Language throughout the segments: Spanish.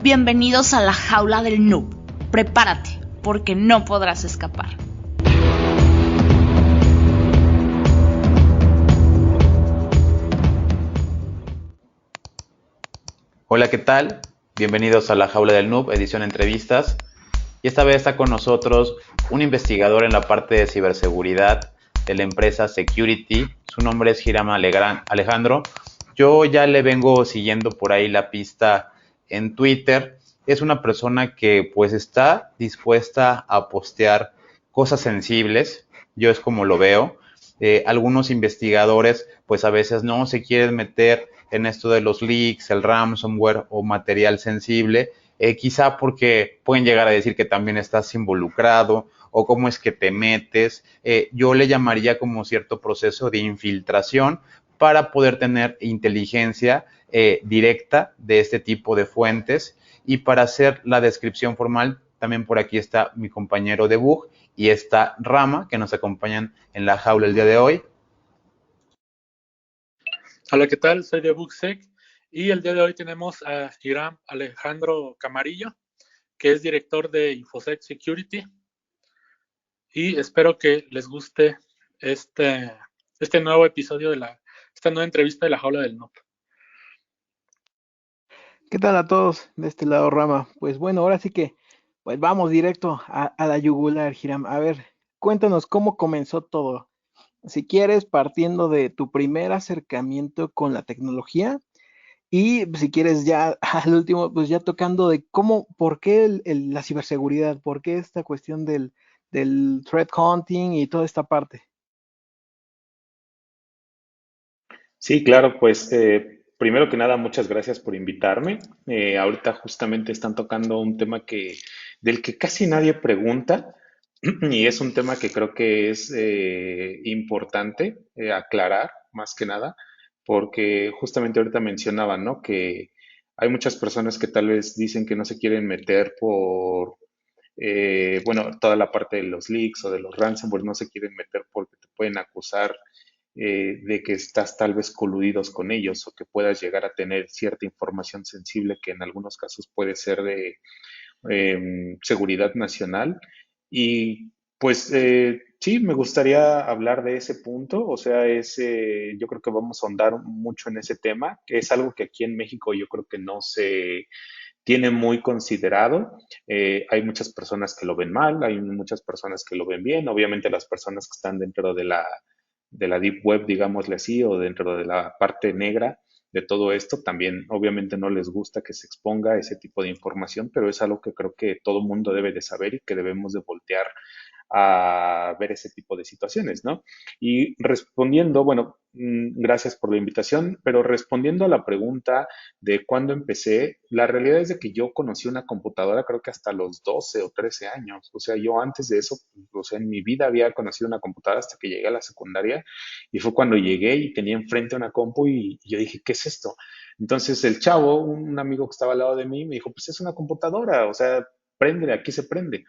Bienvenidos a la jaula del noob. Prepárate, porque no podrás escapar. Hola, ¿qué tal? Bienvenidos a la jaula del noob, edición entrevistas. Y esta vez está con nosotros un investigador en la parte de ciberseguridad de la empresa Security. Su nombre es Hiram Alejandro. Yo ya le vengo siguiendo por ahí la pista en Twitter. Es una persona que pues está dispuesta a postear cosas sensibles. Yo es como lo veo. Algunos investigadores pues a veces no se quieren meter en esto de los leaks, el ransomware o material sensible, quizá porque pueden llegar a decir que también estás involucrado o cómo es que te metes. Yo le llamaría como cierto proceso de infiltración para poder tener inteligencia directa de este tipo de fuentes. Y para hacer la descripción formal, también por aquí está mi compañero de Bug y está Rama, que nos acompañan en la jaula el día de hoy. Hola, ¿qué tal? Soy de Bugsec y el día de hoy tenemos a Hiram Alejandro Camarillo, que es director de Infosec Security, y espero que les guste este nuevo episodio de esta nueva entrevista de la jaula del noob. ¿Qué tal a todos de este lado, Rama? Pues bueno, ahora sí que, pues vamos directo a la yugular, Hiram. A ver, cuéntanos cómo comenzó todo. Si quieres, partiendo de tu primer acercamiento con la tecnología y si quieres ya al último, pues ya tocando de cómo, por qué la ciberseguridad, por qué esta cuestión del threat hunting y toda esta parte. Sí, claro, pues primero que nada, muchas gracias por invitarme. Ahorita justamente están tocando un tema del que casi nadie pregunta y es un tema que creo que es importante aclarar más que nada, porque justamente ahorita mencionaba, ¿no? Que hay muchas personas que tal vez dicen que no se quieren meter bueno, toda la parte de los leaks o de los ransomware no se quieren meter porque te pueden acusar de que estás tal vez coludidos con ellos o que puedas llegar a tener cierta información sensible que en algunos casos puede ser de seguridad nacional. Y pues sí, me gustaría hablar de ese punto, o sea, yo creo que vamos a ahondar mucho en ese tema, que es algo que aquí en México yo creo que no se tiene muy considerado. Hay muchas personas que lo ven mal, hay muchas personas que lo ven bien. Obviamente las personas que están dentro de la deep web, digámosle así, o dentro de la parte negra de todo esto, también obviamente no les gusta que se exponga ese tipo de información, pero es algo que creo que todo mundo debe de saber y que debemos de voltear a ver ese tipo de situaciones, ¿no? Y respondiendo, bueno, gracias por la invitación, pero respondiendo a la pregunta de cuándo empecé, la realidad es de que yo conocí una computadora creo que hasta los 12 o 13 años, o sea, yo antes de eso, o sea, en mi vida había conocido una computadora hasta que llegué a la secundaria y fue cuando llegué y tenía enfrente una compu y yo dije, ¿qué es esto? Entonces el chavo, un amigo que estaba al lado de mí, me dijo, pues es una computadora, o sea, prende, aquí se prende.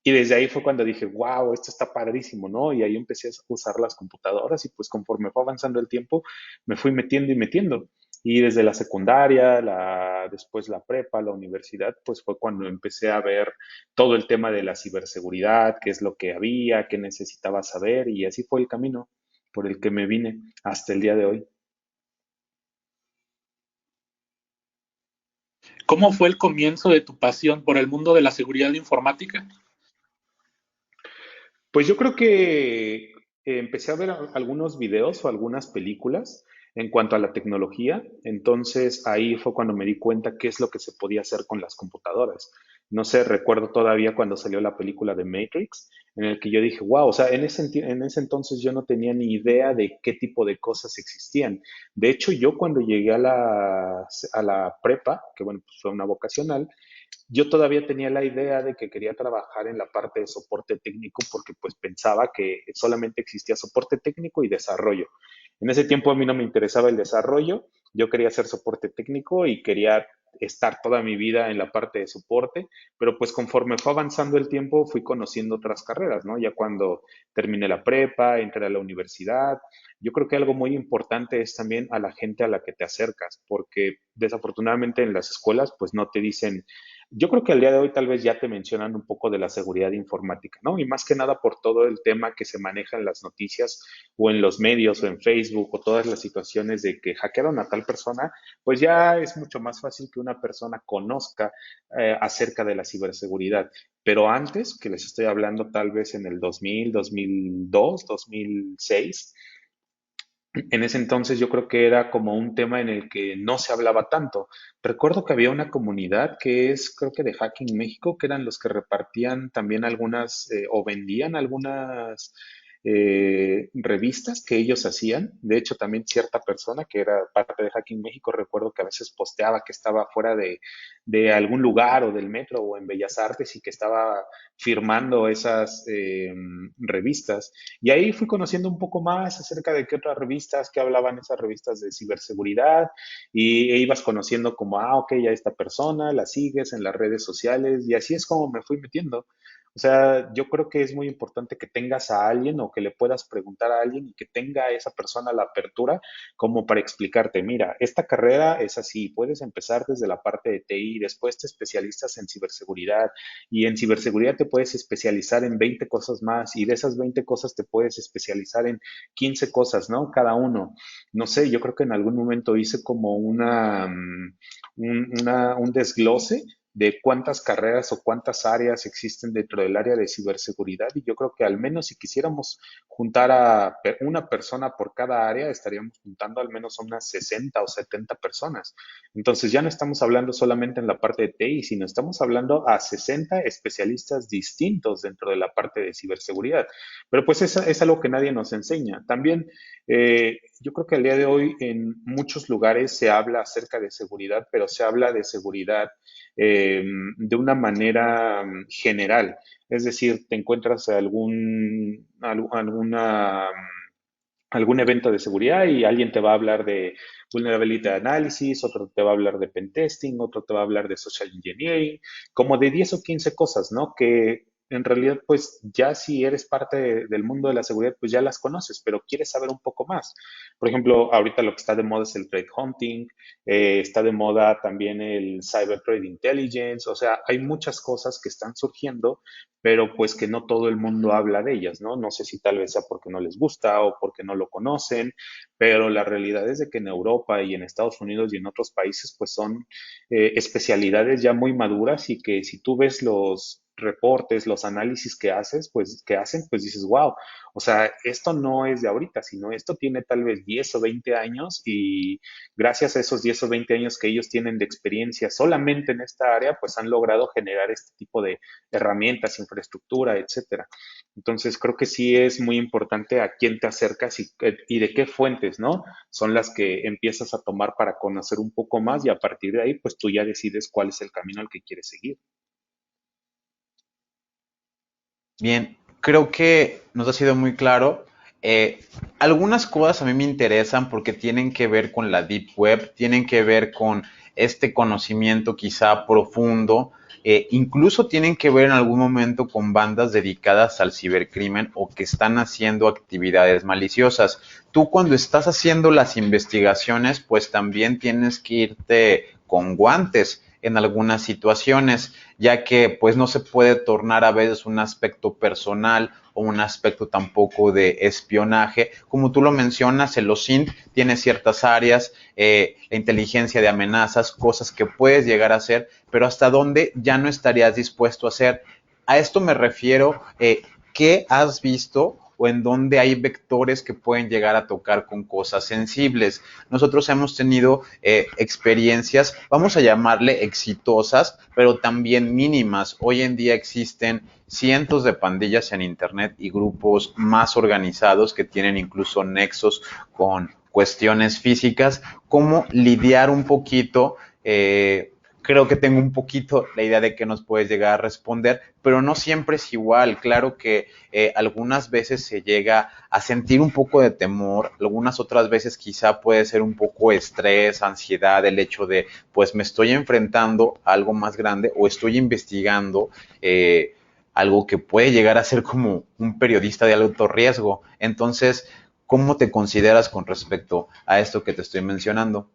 Y desde ahí fue cuando dije, wow, esto está padrísimo, ¿no? Y ahí empecé a usar las computadoras y pues conforme fue avanzando el tiempo, me fui metiendo y metiendo. Y desde la secundaria, después la prepa, la universidad, pues fue cuando empecé a ver todo el tema de la ciberseguridad, qué es lo que había, qué necesitaba saber, y así fue el camino por el que me vine hasta el día de hoy. ¿Cómo fue el comienzo de tu pasión por el mundo de la seguridad informática? Pues yo creo que empecé a ver algunos videos o algunas películas en cuanto a la tecnología, entonces ahí fue cuando me di cuenta qué es lo que se podía hacer con las computadoras. No sé, recuerdo todavía cuando salió la película de Matrix, en el que yo dije, wow, o sea, en ese entonces yo no tenía ni idea de qué tipo de cosas existían. De hecho, yo cuando llegué a la prepa, que bueno, pues fue una vocacional, yo todavía tenía la idea de que quería trabajar en la parte de soporte técnico porque pues pensaba que solamente existía soporte técnico y desarrollo. En ese tiempo a mí no me interesaba el desarrollo, yo quería hacer soporte técnico y quería estar toda mi vida en la parte de soporte, pero pues conforme fue avanzando el tiempo fui conociendo otras carreras, ¿no? Ya cuando terminé la prepa, entré a la universidad, yo creo que algo muy importante es también a la gente a la que te acercas, porque desafortunadamente en las escuelas pues no te dicen, yo creo que al día de hoy tal vez ya te mencionan un poco de la seguridad informática, ¿no? Y más que nada por todo el tema que se maneja en las noticias o en los medios o en Facebook o todas las situaciones de que hackearon a tal persona, pues ya es mucho más fácil que una persona conozca acerca de la ciberseguridad. Pero antes, que les estoy hablando tal vez en el 2000, 2002, 2006, en ese entonces yo creo que era como un tema en el que no se hablaba tanto. Recuerdo que había una comunidad que es, creo que de Hacking México, que eran los que repartían también algunas o vendían algunas revistas que ellos hacían. De hecho, también cierta persona que era parte de Hacking México, recuerdo que a veces posteaba que estaba fuera de algún lugar o del metro o en Bellas Artes y que estaba firmando esas revistas. Y ahí fui conociendo un poco más acerca de qué otras revistas, qué hablaban esas revistas de ciberseguridad, y ibas conociendo como, ok, a esta persona, la sigues en las redes sociales, y así es como me fui metiendo. O sea, yo creo que es muy importante que tengas a alguien o que le puedas preguntar a alguien y que tenga esa persona la apertura como para explicarte, mira, esta carrera es así, puedes empezar desde la parte de TI, después te especialistas en ciberseguridad, y en ciberseguridad te puedes especializar en 20 cosas más y de esas 20 cosas te puedes especializar en 15 cosas, ¿no? Cada uno. No sé, yo creo que en algún momento hice como un desglose de cuántas carreras o cuántas áreas existen dentro del área de ciberseguridad y yo creo que al menos si quisiéramos juntar a una persona por cada área, estaríamos juntando al menos unas 60 o 70 personas. Entonces ya no estamos hablando solamente en la parte de TI, sino estamos hablando a 60 especialistas distintos dentro de la parte de ciberseguridad. Pero pues es algo que nadie nos enseña. También yo creo que al día de hoy en muchos lugares se habla acerca de seguridad, pero se habla de seguridad de una manera general. Es decir, te encuentras algún evento de seguridad y alguien te va a hablar de vulnerability analysis, otro te va a hablar de pentesting, otro te va a hablar de social engineering, como de 10 o 15 cosas, ¿no? Que en realidad, pues ya si eres parte del mundo de la seguridad, pues ya las conoces, pero quieres saber un poco más. Por ejemplo, ahorita lo que está de moda es el threat hunting, está de moda también el cyber threat intelligence, o sea, hay muchas cosas que están surgiendo pero pues que no todo el mundo habla de ellas, ¿no? No sé si tal vez sea porque no les gusta o porque no lo conocen, pero la realidad es de que en Europa y en Estados Unidos y en otros países pues son especialidades ya muy maduras y que si tú ves los reportes, los análisis que hacen, pues dices, wow, o sea, esto no es de ahorita, sino esto tiene tal vez 10 o 20 años y gracias a esos 10 o 20 años que ellos tienen de experiencia solamente en esta área, pues han logrado generar este tipo de herramientas, infraestructura, etcétera. Entonces, creo que sí es muy importante a quién te acercas y de qué fuentes, ¿no? Son las que empiezas a tomar para conocer un poco más y a partir de ahí, pues tú ya decides cuál es el camino al que quieres seguir. Bien, creo que nos ha sido muy claro. Algunas cosas a mí me interesan porque tienen que ver con la Deep Web, tienen que ver con este conocimiento quizá profundo, incluso tienen que ver en algún momento con bandas dedicadas al cibercrimen o que están haciendo actividades maliciosas. Tú cuando estás haciendo las investigaciones, pues también tienes que irte con guantes en algunas situaciones, ya que pues no se puede tornar a veces un aspecto personal o un aspecto tampoco de espionaje. Como tú lo mencionas, el OSINT tiene ciertas áreas, la inteligencia de amenazas, cosas que puedes llegar a hacer, pero hasta dónde ya no estarías dispuesto a hacer. A esto me refiero, ¿qué has visto o en dónde hay vectores que pueden llegar a tocar con cosas sensibles? Nosotros hemos tenido experiencias, vamos a llamarle exitosas, pero también mínimas. Hoy en día existen cientos de pandillas en Internet y grupos más organizados que tienen incluso nexos con cuestiones físicas. ¿Cómo lidiar un poquito creo que tengo un poquito la idea de que nos puedes llegar a responder, pero no siempre es igual. Claro que algunas veces se llega a sentir un poco de temor, algunas otras veces quizá puede ser un poco estrés, ansiedad, el hecho de, pues me estoy enfrentando a algo más grande o estoy investigando algo que puede llegar a ser como un periodista de alto riesgo. Entonces, ¿cómo te consideras con respecto a esto que te estoy mencionando?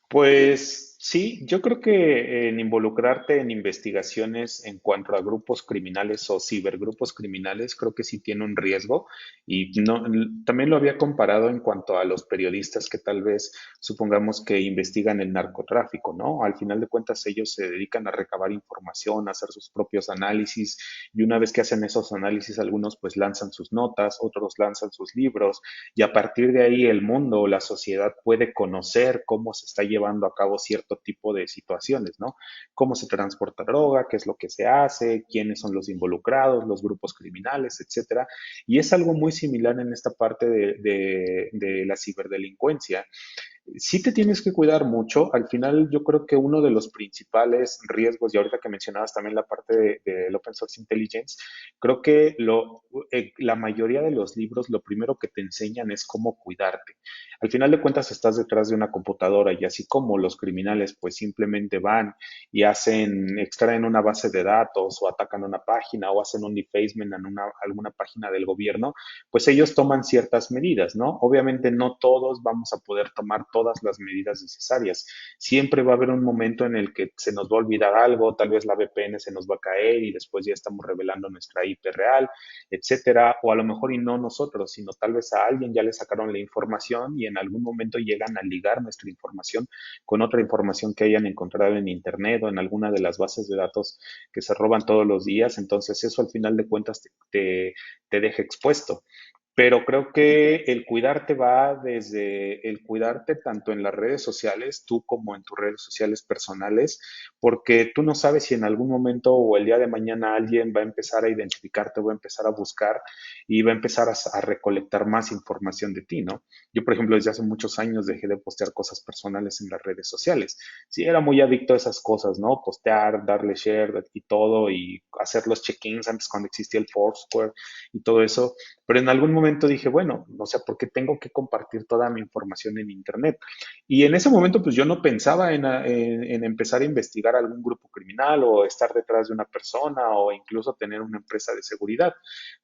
Pues sí, yo creo que en involucrarte en investigaciones en cuanto a grupos criminales o cibergrupos criminales, creo que sí tiene un riesgo y no, también lo había comparado en cuanto a los periodistas que tal vez supongamos que investigan el narcotráfico, ¿no? Al final de cuentas ellos se dedican a recabar información, a hacer sus propios análisis y una vez que hacen esos análisis, algunos pues lanzan sus notas, otros lanzan sus libros y a partir de ahí el mundo o la sociedad puede conocer cómo se está llevando a cabo cierto tipo de situaciones, ¿no? Cómo se transporta droga, qué es lo que se hace, quiénes son los involucrados, los grupos criminales, etcétera. Y es algo muy similar en esta parte de la ciberdelincuencia. Sí te tienes que cuidar mucho. Al final, yo creo que uno de los principales riesgos, y ahorita que mencionabas también la parte del Open Source Intelligence, creo que la mayoría de los libros lo primero que te enseñan es cómo cuidarte. Al final de cuentas, estás detrás de una computadora y así como los criminales, pues simplemente van y extraen una base de datos o atacan una página o hacen un defacement en alguna página del gobierno, pues ellos toman ciertas medidas, ¿no? Obviamente no todos vamos a poder tomar todas las medidas necesarias. Siempre va a haber un momento en el que se nos va a olvidar algo, tal vez la VPN se nos va a caer y después ya estamos revelando nuestra IP real, etcétera, o a lo mejor y no nosotros, sino tal vez a alguien ya le sacaron la información y en algún momento llegan a ligar nuestra información con otra información que hayan encontrado en internet o en alguna de las bases de datos que se roban todos los días. Entonces eso al final de cuentas te deja expuesto. Pero creo que el cuidarte va desde el cuidarte tanto en las redes sociales, tú como en tus redes sociales personales, porque tú no sabes si en algún momento o el día de mañana alguien va a empezar a identificarte, va a empezar a buscar y va a empezar a recolectar más información de ti, ¿no? Yo, por ejemplo, desde hace muchos años dejé de postear cosas personales en las redes sociales. Sí, era muy adicto a esas cosas, ¿no? Postear, darle share y todo y hacer los check-ins antes cuando existía el Foursquare y todo eso, pero en algún momento dije, bueno, no sé por qué tengo que compartir toda mi información en Internet. Y en ese momento, pues yo no pensaba en empezar a investigar algún grupo criminal o estar detrás de una persona o incluso tener una empresa de seguridad.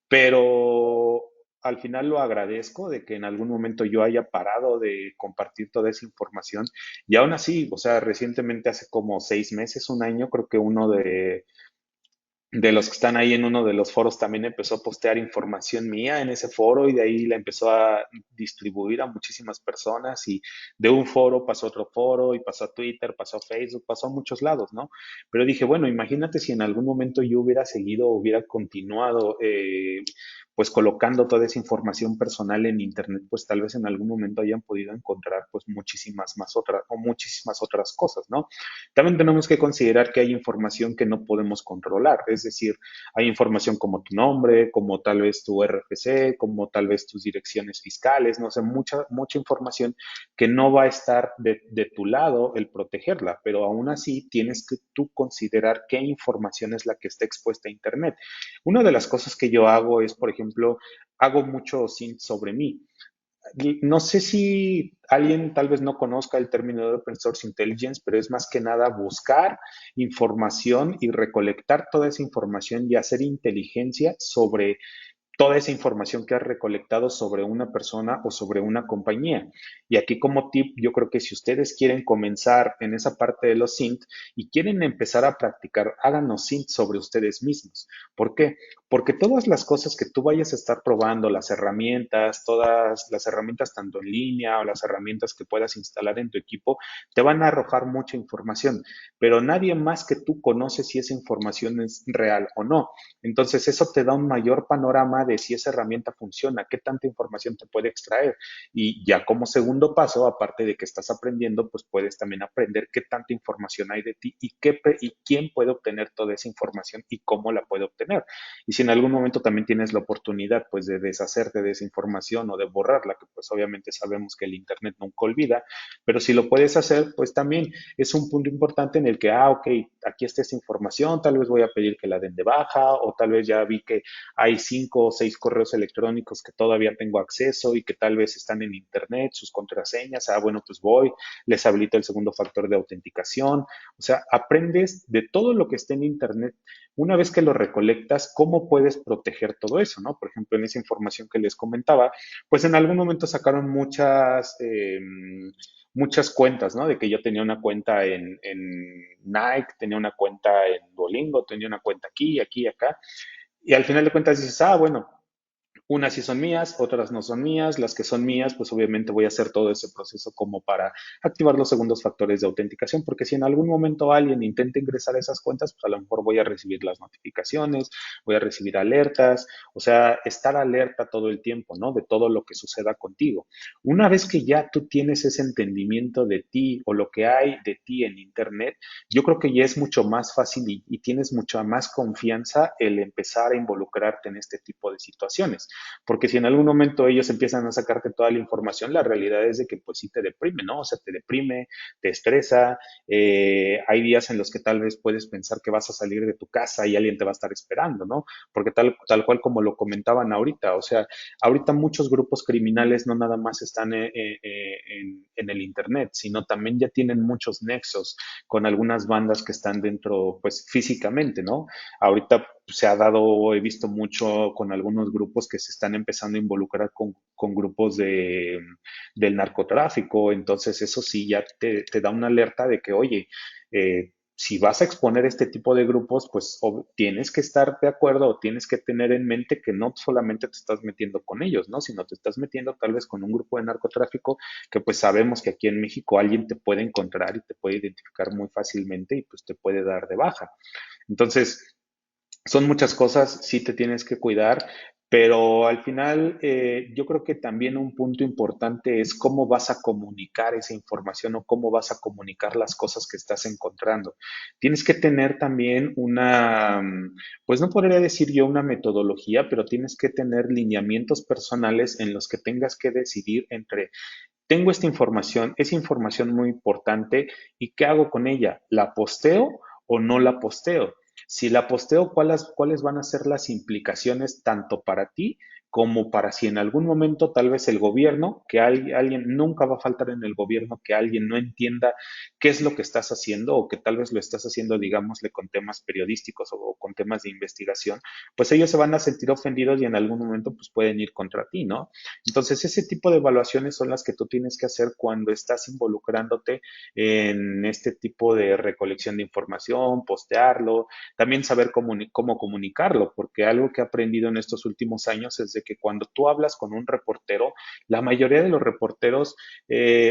Pero al final lo agradezco de que en algún momento yo haya parado de compartir toda esa información. Y aún así, o sea, recientemente hace como 6 meses, un año, creo que uno de los que están ahí en uno de los foros también empezó a postear información mía en ese foro y de ahí la empezó a distribuir a muchísimas personas y de un foro pasó a otro foro y pasó a Twitter, pasó a Facebook, pasó a muchos lados, ¿no? Pero dije, bueno, imagínate si en algún momento yo hubiera seguido, hubiera continuado, pues colocando toda esa información personal en Internet, pues tal vez en algún momento hayan podido encontrar pues muchísimas más otras o muchísimas otras cosas, ¿no? También tenemos que considerar que hay información que no podemos controlar, es decir, hay información como tu nombre, como tal vez tu RFC, como tal vez tus direcciones fiscales, no sé, mucha información que no va a estar de tu lado el protegerla, pero aún así tienes que tú considerar qué información es la que está expuesta a Internet. Una de las cosas que yo hago es, por ejemplo, hago mucho sync sobre mí. No sé si alguien tal vez no conozca el término de Open Source Intelligence, pero es más que nada buscar información y recolectar toda esa información y hacer inteligencia sobre toda esa información que has recolectado sobre una persona o sobre una compañía. Y aquí como tip, yo creo que si ustedes quieren comenzar en esa parte de los SINT y quieren empezar a practicar, háganos SINT sobre ustedes mismos. ¿Por qué? Porque todas las cosas que tú vayas a estar probando, las herramientas, todas las herramientas tanto en línea o las herramientas que puedas instalar en tu equipo, te van a arrojar mucha información, pero nadie más que tú conoce si esa información es real o no. Entonces, eso te da un mayor panorama forma de si esa herramienta funciona, qué tanta información te puede extraer. Y ya como segundo paso, aparte de que estás aprendiendo, pues puedes también aprender qué tanta información hay de ti y quién puede obtener toda esa información y cómo la puede obtener. Y si en algún momento también tienes la oportunidad, pues, de deshacerte de esa información o de borrarla, que pues obviamente sabemos que el Internet nunca olvida, pero si lo puedes hacer, pues también es un punto importante en el que, ok, aquí está esta información, tal vez voy a pedir que la den de baja, o tal vez ya vi que hay 5 o 6 correos electrónicos que todavía tengo acceso y que tal vez están en Internet, sus contraseñas, bueno, pues voy, les habilito el segundo factor de autenticación. O sea, aprendes de todo lo que está en Internet. Una vez que lo recolectas, ¿cómo puedes proteger todo eso, no? Por ejemplo, en esa información que les comentaba, pues en algún momento sacaron muchas cuentas, ¿no? De que yo tenía una cuenta en Nike, tenía una cuenta en Duolingo, tenía una cuenta aquí, aquí, acá. Y al final de cuentas dices, bueno, unas sí son mías, otras no son mías. Las que son mías, pues obviamente voy a hacer todo ese proceso como para activar los segundos factores de autenticación, porque si en algún momento alguien intenta ingresar a esas cuentas, pues a lo mejor voy a recibir las notificaciones, voy a recibir alertas, o sea, estar alerta todo el tiempo, ¿no? De todo lo que suceda contigo. Una vez que ya tú tienes ese entendimiento de ti o lo que hay de ti en Internet, yo creo que ya es mucho más fácil y tienes mucha más confianza el empezar a involucrarte en este tipo de situaciones. Porque si en algún momento ellos empiezan a sacarte toda la información, la realidad es de que pues sí te deprime, ¿no? O sea, te deprime, te estresa, hay días en los que tal vez puedes pensar que vas a salir de tu casa y alguien te va a estar esperando, ¿no? Porque tal cual como lo comentaban ahorita, o sea, ahorita muchos grupos criminales no nada más están en el Internet, sino también ya tienen muchos nexos con algunas bandas que están dentro, pues físicamente, ¿no? Ahorita se ha dado, he visto mucho con algunos grupos que se están empezando a involucrar con grupos del narcotráfico, entonces eso sí ya te da una alerta de que, oye, si vas a exponer este tipo de grupos, pues tienes que estar de acuerdo o tienes que tener en mente que no solamente te estás metiendo con ellos, ¿no? Sino te estás metiendo tal vez con un grupo de narcotráfico que pues sabemos que aquí en México alguien te puede encontrar y te puede identificar muy fácilmente y pues te puede dar de baja. Entonces, son muchas cosas, sí te tienes que cuidar, pero al final yo creo que también un punto importante es cómo vas a comunicar esa información o cómo vas a comunicar las cosas que estás encontrando. Tienes que tener también pues no podría decir yo una metodología, pero tienes que tener lineamientos personales en los que tengas que decidir entre, tengo esta información, es información muy importante, ¿y qué hago con ella? ¿La posteo o no la posteo? Si la posteo, ¿cuáles van a ser las implicaciones tanto para ti como para si en algún momento tal vez el gobierno, que alguien, nunca va a faltar en el gobierno que alguien no entienda qué es lo que estás haciendo o que tal vez lo estás haciendo, digámosle, con temas periodísticos o con temas de investigación, pues ellos se van a sentir ofendidos y en algún momento pues pueden ir contra ti, ¿no? Entonces, ese tipo de evaluaciones son las que tú tienes que hacer cuando estás involucrándote en este tipo de recolección de información, postearlo, también saber cómo comunicarlo, porque algo que he aprendido en estos últimos años es de que cuando tú hablas con un reportero, la mayoría de los reporteros,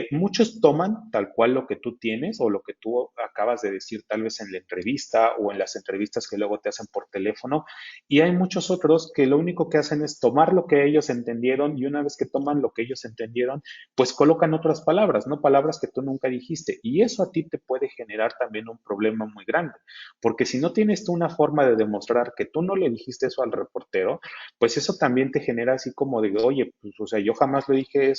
muchos toman tal cual lo que tú tienes o lo que tú acabas de decir tal vez en la entrevista o en las entrevistas que luego te hacen por teléfono, y hay muchos otros que lo único que hacen es tomar lo que ellos entendieron y una vez que toman lo que ellos entendieron, pues colocan otras palabras, ¿no? Palabras que tú nunca dijiste. Y eso a ti te puede generar también un problema muy grande, porque si no tienes tú una forma de demostrar que tú no le dijiste eso al reportero, pues eso también te genera así como de, oye, pues, o sea, yo jamás lo dije,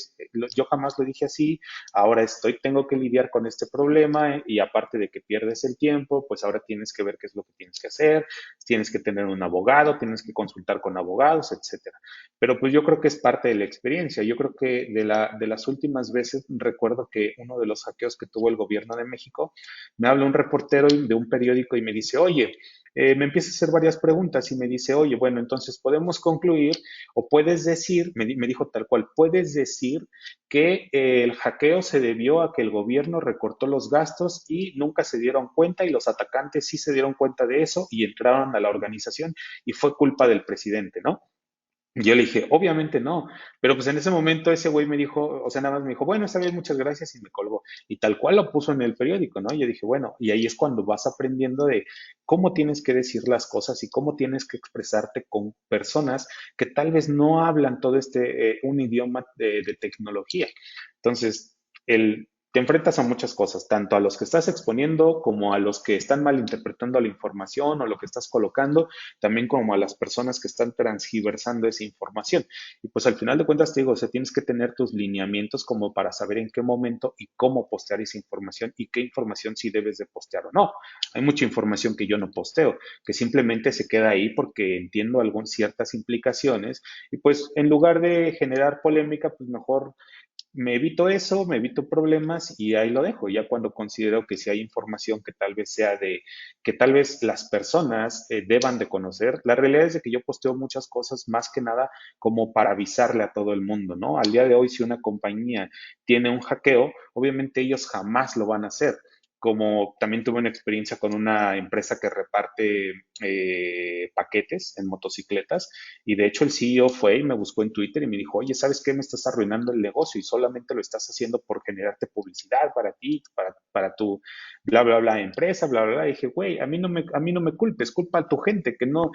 yo jamás lo dije así, ahora tengo que lidiar con este problema y aparte de que pierdes el tiempo, pues ahora tienes que ver qué es lo que tienes que hacer, tienes que tener un abogado, tienes que consultar con abogados, etcétera. Pero pues yo creo que es parte de la experiencia. Yo creo que de las últimas veces recuerdo que uno de los hackeos que tuvo el gobierno de México, me habla un reportero de un periódico y me dice, oye, me empieza a hacer varias preguntas y me dice, oye, bueno, entonces podemos concluir o puedes decir, me dijo tal cual, puedes decir que el hackeo se debió a que el gobierno recortó los gastos y nunca se dieron cuenta y los atacantes sí se dieron cuenta de eso y entraron a la organización y fue culpa del presidente, ¿no? Yo le dije, obviamente no, pero pues en ese momento ese güey me dijo, o sea, nada más me dijo, bueno, está bien, muchas gracias y me colgó. Y tal cual lo puso en el periódico, ¿no? Yo dije, bueno, y ahí es cuando vas aprendiendo de cómo tienes que decir las cosas y cómo tienes que expresarte con personas que tal vez no hablan todo un idioma de tecnología. Entonces, te enfrentas a muchas cosas, tanto a los que estás exponiendo como a los que están malinterpretando la información o lo que estás colocando, también como a las personas que están transgiversando esa información. Y pues al final de cuentas te digo, o sea, tienes que tener tus lineamientos como para saber en qué momento y cómo postear esa información y qué información sí debes de postear o no. Hay mucha información que yo no posteo, que simplemente se queda ahí porque entiendo ciertas implicaciones y pues en lugar de generar polémica, pues mejor me evito eso, me evito problemas y ahí lo dejo. Ya cuando considero que si hay información que tal vez que tal vez las personas deban de conocer, la realidad es de que yo posteo muchas cosas más que nada como para avisarle a todo el mundo, ¿no? Al día de hoy, si una compañía tiene un hackeo, obviamente ellos jamás lo van a hacer. Como también tuve una experiencia con una empresa que reparte paquetes en motocicletas, y de hecho el CEO fue y me buscó en Twitter y me dijo, oye, ¿sabes qué? Me estás arruinando el negocio y solamente lo estás haciendo por generarte publicidad para ti, para tu bla, bla, bla empresa, bla, bla, bla. Y dije, güey, a mí no me culpes, culpa a tu gente, que no,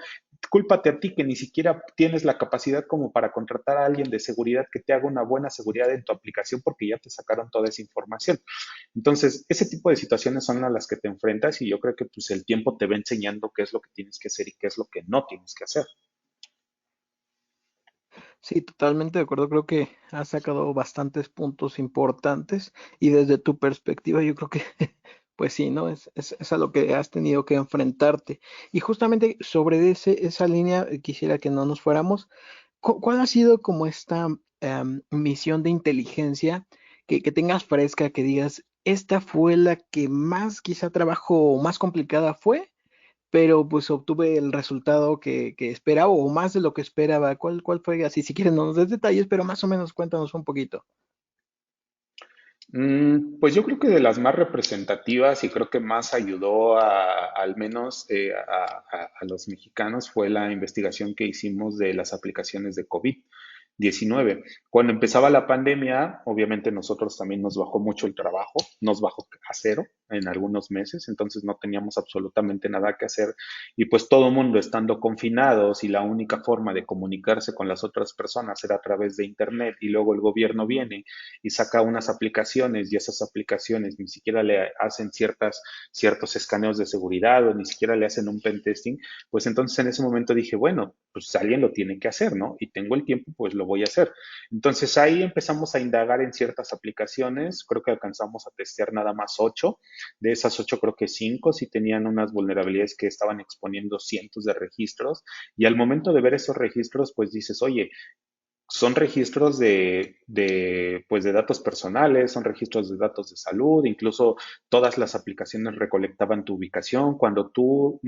cúlpate a ti que ni siquiera tienes la capacidad como para contratar a alguien de seguridad que te haga una buena seguridad en tu aplicación porque ya te sacaron toda esa información. Entonces, ese tipo de situaciones son a las que te enfrentas y yo creo que pues el tiempo te va enseñando qué es lo que tienes que hacer y qué es lo que no tienes que hacer. Sí, totalmente de acuerdo. Creo que has sacado bastantes puntos importantes y desde tu perspectiva yo creo que, pues sí, ¿no? Es a lo que has tenido que enfrentarte. Y justamente sobre esa línea quisiera que no nos fuéramos. ¿Cuál ha sido como esta misión de inteligencia que tengas fresca, que digas, esta fue la que más quizá trabajo más complicada fue? Pero pues obtuve el resultado que esperaba o más de lo que esperaba. ¿Cuál fue? Así, si quieres, no nos des detalles, pero más o menos cuéntanos un poquito. Pues yo creo que de las más representativas y creo que más ayudó al menos a los mexicanos fue la investigación que hicimos de las aplicaciones de COVID-19. Cuando empezaba la pandemia, obviamente nosotros también nos bajó mucho el trabajo, nos bajó a cero en algunos meses, entonces no teníamos absolutamente nada que hacer y pues todo el mundo estando confinados y la única forma de comunicarse con las otras personas era a través de internet y luego el gobierno viene y saca unas aplicaciones y esas aplicaciones ni siquiera le hacen ciertos escaneos de seguridad o ni siquiera le hacen un pen testing, pues entonces en ese momento dije, bueno, pues alguien lo tiene que hacer, ¿no? Y tengo el tiempo, pues lo voy a hacer. Entonces ahí empezamos a indagar en ciertas aplicaciones, creo que alcanzamos a testear nada más 8, de esas 8 creo que 5 sí tenían unas vulnerabilidades que estaban exponiendo cientos de registros y al momento de ver esos registros, pues dices, oye, son registros pues de datos personales, son registros de datos de salud, incluso todas las aplicaciones recolectaban tu ubicación. Cuando yo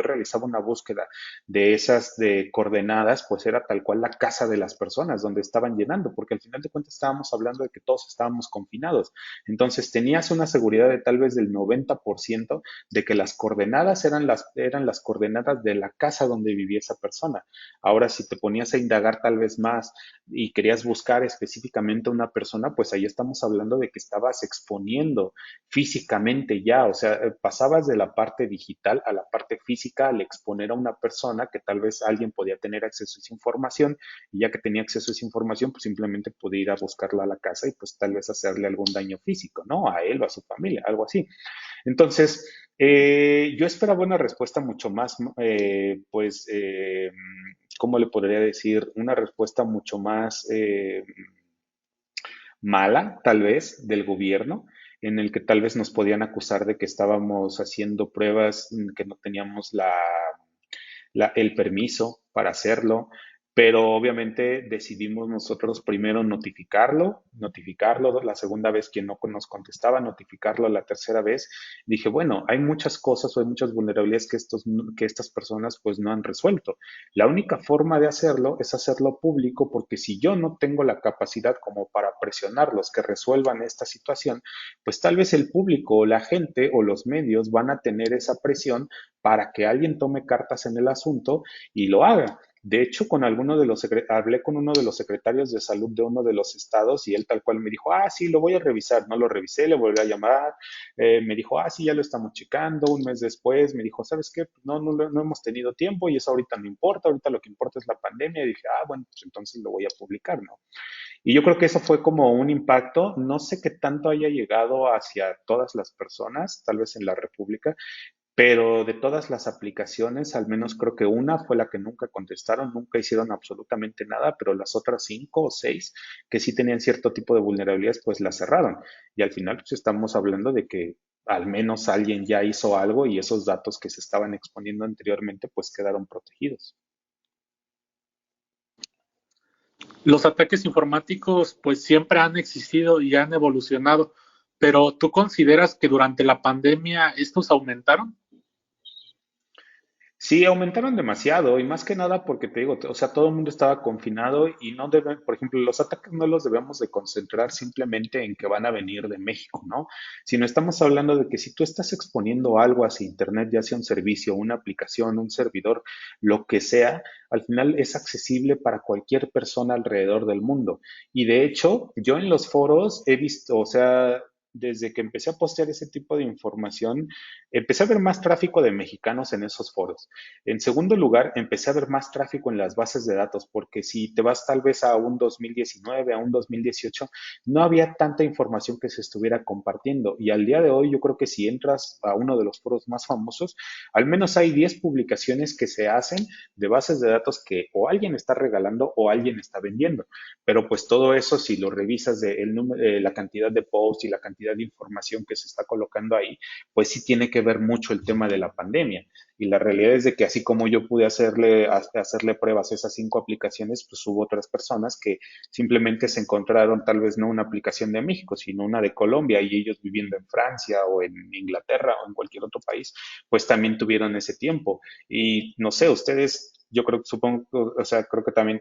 realizaba una búsqueda de esas de coordenadas, pues era tal cual la casa de las personas donde estaban llenando, porque al final de cuentas estábamos hablando de que todos estábamos confinados. Entonces tenías una seguridad de tal vez del 90% de que las coordenadas eran las coordenadas de la casa donde vivía esa persona. Ahora, si te ponías a indagar tal vez más y querías buscar específicamente a una persona, pues ahí estamos hablando de que estabas exponiendo físicamente ya, o sea, pasabas de la parte digital a la parte física al exponer a una persona que tal vez alguien podía tener acceso a esa información y ya que tenía acceso a esa información, pues simplemente podía ir a buscarla a la casa y pues tal vez hacerle algún daño físico, ¿no? A él o a su familia, algo así. Entonces, yo esperaba una respuesta mucho más, ¿cómo le podría decir? Una respuesta mucho más mala, tal vez, del gobierno, en el que tal vez nos podían acusar de que estábamos haciendo pruebas que no teníamos el permiso para hacerlo, pero obviamente decidimos nosotros primero notificarlo, la segunda vez quien no nos contestaba, notificarlo la tercera vez. Dije, bueno, hay muchas cosas o hay muchas vulnerabilidades que estas personas pues no han resuelto. La única forma de hacerlo es hacerlo público porque si yo no tengo la capacidad como para presionarlos que resuelvan esta situación, pues tal vez el público o la gente o los medios van a tener esa presión para que alguien tome cartas en el asunto y lo haga. De hecho, hablé con uno de los secretarios de salud de uno de los estados y él tal cual me dijo, ah, sí, lo voy a revisar. No lo revisé, le volví a llamar, me dijo, ah, sí, ya lo estamos checando. Un mes después me dijo, ¿sabes qué? Pues no hemos tenido tiempo y eso ahorita no importa, ahorita lo que importa es la pandemia. Y dije, ah, bueno, pues entonces lo voy a publicar, ¿no? Y yo creo que eso fue como un impacto, no sé qué tanto haya llegado hacia todas las personas, tal vez en la República, pero de todas las aplicaciones, al menos creo que una fue la que nunca contestaron, nunca hicieron absolutamente nada, pero las otras 5 o 6 que sí tenían cierto tipo de vulnerabilidades, pues las cerraron. Y al final, pues estamos hablando de que al menos alguien ya hizo algo y esos datos que se estaban exponiendo anteriormente, pues quedaron protegidos. Los ataques informáticos pues siempre han existido y han evolucionado, pero ¿tú consideras que durante la pandemia estos aumentaron? Sí, aumentaron demasiado y más que nada porque te digo, o sea, todo el mundo estaba confinado y no deben, por ejemplo, los ataques no los debemos de concentrar simplemente en que van a venir de México, ¿no? Sino estamos hablando de que si tú estás exponiendo algo hacia Internet, ya sea un servicio, una aplicación, un servidor, lo que sea, al final es accesible para cualquier persona alrededor del mundo. Y de hecho, yo en los foros he visto, o sea, desde que empecé a postear ese tipo de información, empecé a ver más tráfico de mexicanos en esos foros. En segundo lugar, empecé a ver más tráfico en las bases de datos, porque si te vas tal vez a un 2019, a un 2018, no había tanta información que se estuviera compartiendo. Y al día de hoy, yo creo que si entras a uno de los foros más famosos, al menos hay 10 publicaciones que se hacen de bases de datos que o alguien está regalando o alguien está vendiendo. Pero pues todo eso, si lo revisas de la cantidad de posts y la cantidad de información que se está colocando ahí, pues sí tiene que ver mucho el tema de la pandemia. Y la realidad es de que así como yo pude hacerle pruebas a esas 5 aplicaciones, pues hubo otras personas que simplemente se encontraron tal vez no una aplicación de México, sino una de Colombia y ellos viviendo en Francia o en Inglaterra o en cualquier otro país, pues también tuvieron ese tiempo. Y no sé, ustedes, yo creo, supongo, o sea, creo que también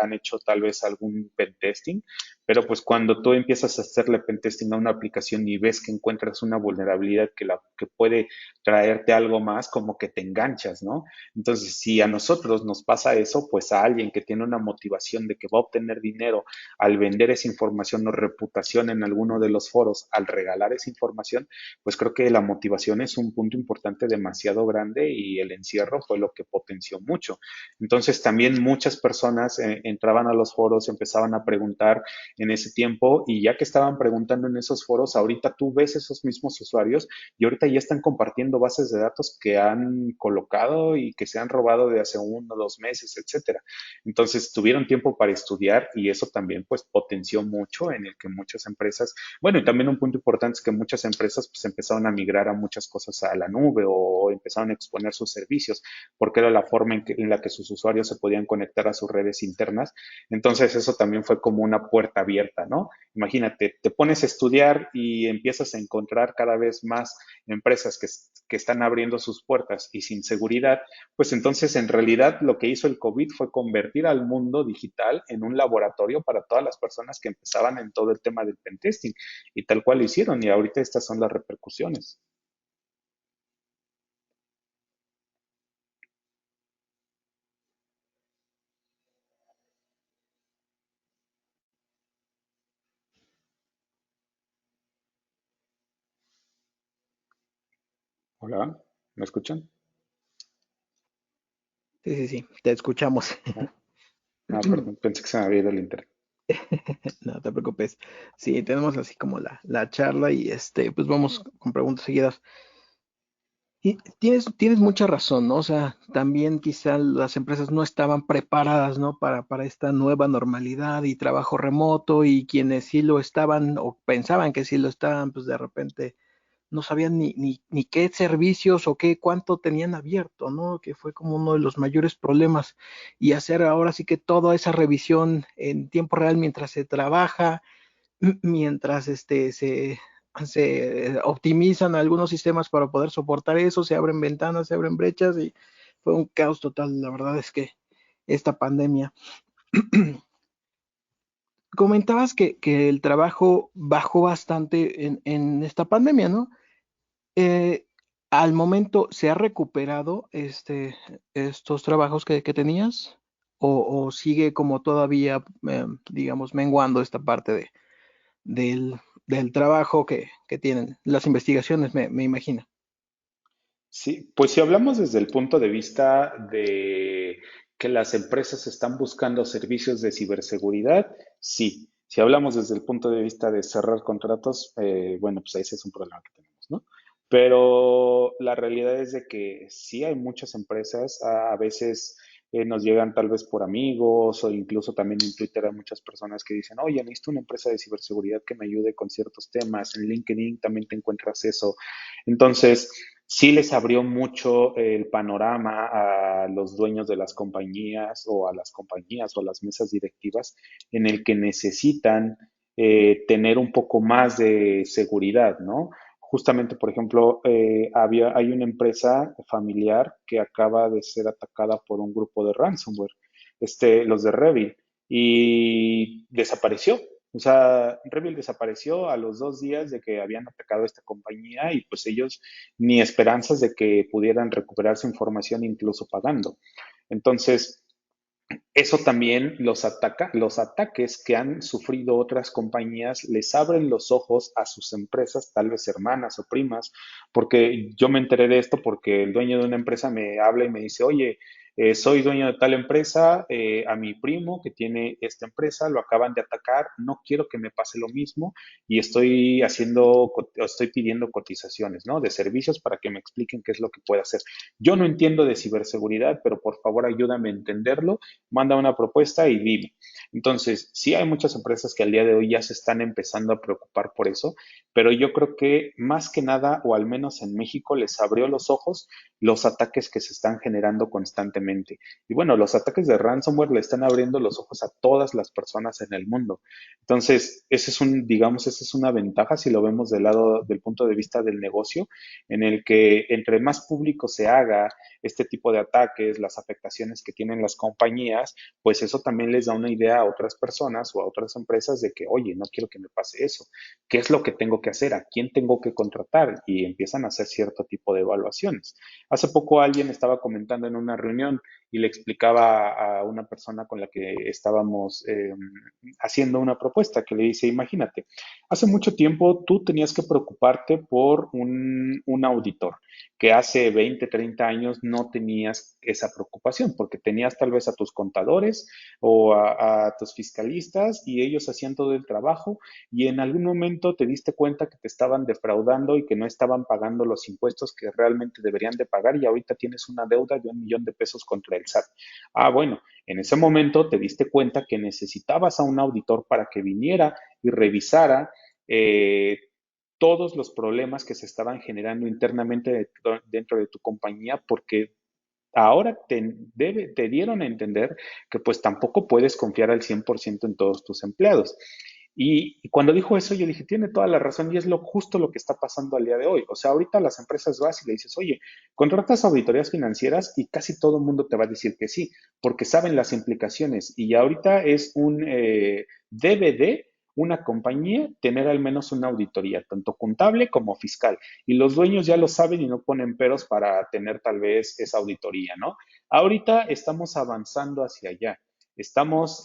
han hecho tal vez algún pentesting, pero pues cuando tú empiezas a hacerle pentesting a una aplicación y ves que encuentras una vulnerabilidad que puede traerte algo más, como que te enganchas, ¿no? Entonces, si a nosotros nos pasa eso, pues a alguien que tiene una motivación de que va a obtener dinero al vender esa información o reputación en alguno de los foros, al regalar esa información, pues creo que la motivación es un punto importante demasiado grande y el encierro fue lo que potenció mucho. Entonces, también muchas personas entraban a los foros, empezaban a preguntar en ese tiempo y ya que estaban preguntando en esos foros, ahorita tú ves esos mismos usuarios y ahorita ya están compartiendo bases de datos que han colocado y que se han robado de hace 1 o 2 meses, etcétera. Entonces tuvieron tiempo para estudiar y eso también pues potenció mucho en el que muchas empresas, bueno, y también un punto importante es que muchas empresas pues empezaron a migrar a muchas cosas a la nube o empezaron a exponer sus servicios porque era la forma en la que sus usuarios se podían conectar a sus redes internas. Entonces eso también fue como una puerta abierta, ¿no? Imagínate, te pones a estudiar y empiezas a encontrar cada vez más empresas que están abriendo sus puertas y sin seguridad, pues entonces en realidad lo que hizo el COVID fue convertir al mundo digital en un laboratorio para todas las personas que empezaban en todo el tema del pentesting y tal cual lo hicieron y ahorita estas son las repercusiones. Hola, ¿me escuchan? Sí, sí, sí, te escuchamos. Ah, perdón, pensé que se me había ido el internet. No te preocupes. Sí, tenemos así como la charla y pues vamos con preguntas seguidas. Y tienes mucha razón, ¿no? O sea, también quizá las empresas no estaban preparadas, ¿no? Para esta nueva normalidad y trabajo remoto y quienes sí lo estaban o pensaban que sí lo estaban, pues de repente no sabían ni qué servicios o cuánto tenían abierto, ¿no? Que fue como uno de los mayores problemas. Y hacer ahora sí que toda esa revisión en tiempo real mientras se trabaja, mientras se optimizan algunos sistemas para poder soportar eso, se abren ventanas, se abren brechas y fue un caos total. La verdad es que esta pandemia. Comentabas que el trabajo bajó bastante en esta pandemia, ¿no? Eh, Al momento, ¿se ha recuperado estos trabajos que tenías? O sigue como todavía, digamos, menguando esta parte del, del trabajo que tienen, las investigaciones, me imagino? Sí, pues si hablamos desde el punto de vista de que las empresas están buscando servicios de ciberseguridad, sí. Si hablamos desde el punto de vista de cerrar contratos, bueno, pues ese es un problema que tenemos, ¿no? Pero la realidad es de que sí hay muchas empresas, a veces nos llegan tal vez por amigos o incluso también en Twitter hay muchas personas que dicen, oye, necesito una empresa de ciberseguridad que me ayude con ciertos temas. En LinkedIn también te encuentras eso. Entonces, sí les abrió mucho el panorama a los dueños de las compañías o a las compañías o a las mesas directivas en el que necesitan tener un poco más de seguridad, ¿no? Justamente, por ejemplo, hay una empresa familiar que acaba de ser atacada por un grupo de ransomware, los de Revit, y desapareció. O sea, Revit desapareció a los 2 días de que habían atacado a esta compañía y pues ellos ni esperanzas de que pudieran recuperar su información incluso pagando. Entonces, eso también los ataques que han sufrido otras compañías les abren los ojos a sus empresas, tal vez hermanas o primas, porque yo me enteré de esto porque el dueño de una empresa me habla y me dice, oye, soy dueño de tal empresa, a mi primo que tiene esta empresa lo acaban de atacar, no quiero que me pase lo mismo y estoy pidiendo cotizaciones, ¿no? De servicios para que me expliquen qué es lo que puede hacer. Yo no entiendo de ciberseguridad, pero por favor ayúdame a entenderlo, manda una propuesta y dime. Entonces, sí hay muchas empresas que al día de hoy ya se están empezando a preocupar por eso, pero yo creo que más que nada, o al menos en México, les abrió los ojos los ataques que se están generando constantemente. Y bueno, los ataques de ransomware le están abriendo los ojos a todas las personas en el mundo. Entonces, digamos, esa es una ventaja si lo vemos del punto de vista del negocio, en el que entre más público se haga este tipo de ataques, las afectaciones que tienen las compañías, pues eso también les da una idea a otras personas o a otras empresas de que, oye, no quiero que me pase eso. ¿Qué es lo que tengo que hacer? ¿A quién tengo que contratar? Y empiezan a hacer cierto tipo de evaluaciones. Hace poco alguien estaba comentando en una reunión y le explicaba a una persona con la que estábamos haciendo una propuesta que le dice, imagínate, hace mucho tiempo tú tenías que preocuparte por un auditor que hace 20, 30 años no tenías esa preocupación, porque tenías tal vez a tus contadores o a tus fiscalistas y ellos hacían todo el trabajo y en algún momento te diste cuenta que te estaban defraudando y que no estaban pagando los impuestos que realmente deberían de pagar y ahorita tienes una deuda de 1 millón de pesos contra el SAT. Ah, bueno, en ese momento te diste cuenta que necesitabas a un auditor para que viniera y revisara todos los problemas que se estaban generando internamente dentro de tu compañía porque ahora te dieron a entender que pues tampoco puedes confiar al 100% en todos tus empleados. Y cuando dijo eso, yo dije, tiene toda la razón y es justo lo que está pasando al día de hoy. O sea, ahorita las empresas vas y le dices, oye, contratas auditorías financieras y casi todo el mundo te va a decir que sí, porque saben las implicaciones. Y ahorita es un DVD una compañía tener al menos una auditoría, tanto contable como fiscal. Y los dueños ya lo saben y no ponen peros para tener tal vez esa auditoría, ¿no? Ahorita estamos avanzando hacia allá. Estamos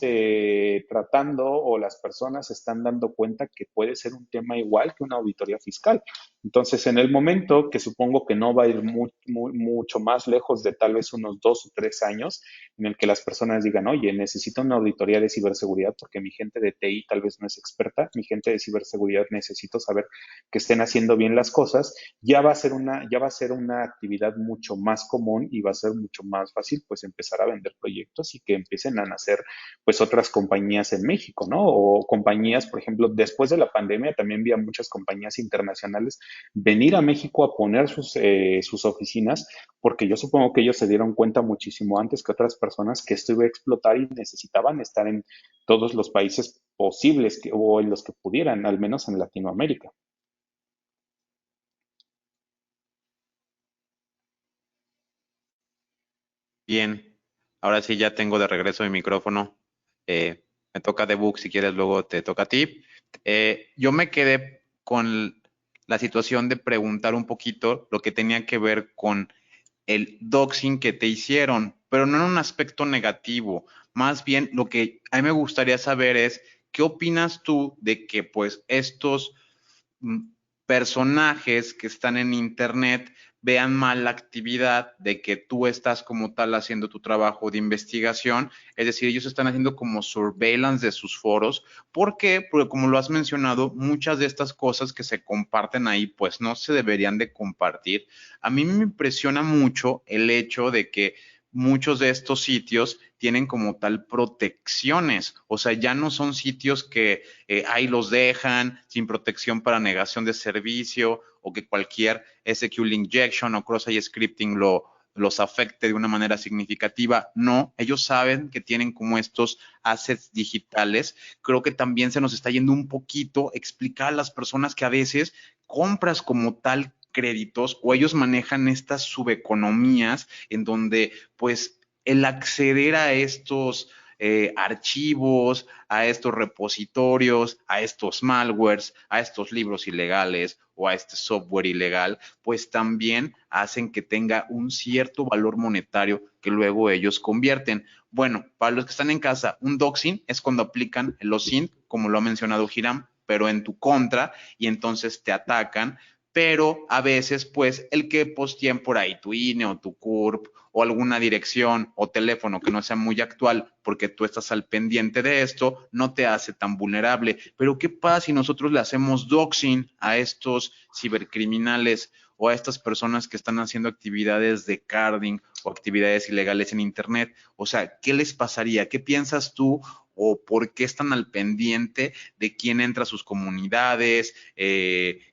tratando o las personas se están dando cuenta que puede ser un tema igual que una auditoría fiscal. Entonces, en el momento que supongo que no va a ir mucho más lejos de tal vez unos 2 o 3 años, en el que las personas digan, oye, necesito una auditoría de ciberseguridad porque mi gente de TI tal vez no es experta, mi gente de ciberseguridad necesito saber que estén haciendo bien las cosas, ya va a ser una actividad mucho más común y va a ser mucho más fácil pues empezar a vender proyectos y que empiecen a nacer pues otras compañías en México, ¿no? O compañías, por ejemplo, después de la pandemia también vi a muchas compañías internacionales venir a México a poner sus oficinas porque yo supongo que ellos se dieron cuenta muchísimo antes que otras personas que esto iba a explotar y necesitaban estar en todos los países posibles o en los que pudieran, al menos en Latinoamérica. Bien, ahora sí ya tengo de regreso mi micrófono. Me toca debug, si quieres luego te toca a ti. Yo me quedé con la situación de preguntar un poquito lo que tenía que ver con el doxing que te hicieron, pero no en un aspecto negativo. Más bien, lo que a mí me gustaría saber es, ¿qué opinas tú de que pues estos mm, personajes que están en internet vean mal la actividad de que tú estás como tal haciendo tu trabajo de investigación? Es decir, ellos están haciendo como surveillance de sus foros. ¿Por qué? Porque como lo has mencionado, muchas de estas cosas que se comparten ahí, pues no se deberían de compartir. A mí me impresiona mucho el hecho de que muchos de estos sitios tienen como tal protecciones, o sea, ya no son sitios que ahí los dejan sin protección para negación de servicio o que cualquier SQL injection o cross-site scripting los afecte de una manera significativa. No, ellos saben que tienen como estos assets digitales. Creo que también se nos está yendo un poquito explicar a las personas que a veces compras como tal créditos o ellos manejan estas subeconomías en donde pues el acceder a estos archivos, a estos repositorios, a estos malwares, a estos libros ilegales o a este software ilegal, pues también hacen que tenga un cierto valor monetario que luego ellos convierten. Bueno, para los que están en casa, un doxing es cuando aplican el OSINT, como lo ha mencionado Hiram, pero en tu contra y entonces te atacan, pero a veces pues el que posteen por ahí tu INE o tu CURP o alguna dirección o teléfono que no sea muy actual porque tú estás al pendiente de esto, no te hace tan vulnerable. Pero ¿qué pasa si nosotros le hacemos doxing a estos cibercriminales o a estas personas que están haciendo actividades de carding o actividades ilegales en Internet? O sea, ¿qué les pasaría? ¿Qué piensas tú o por qué están al pendiente de quién entra a sus comunidades?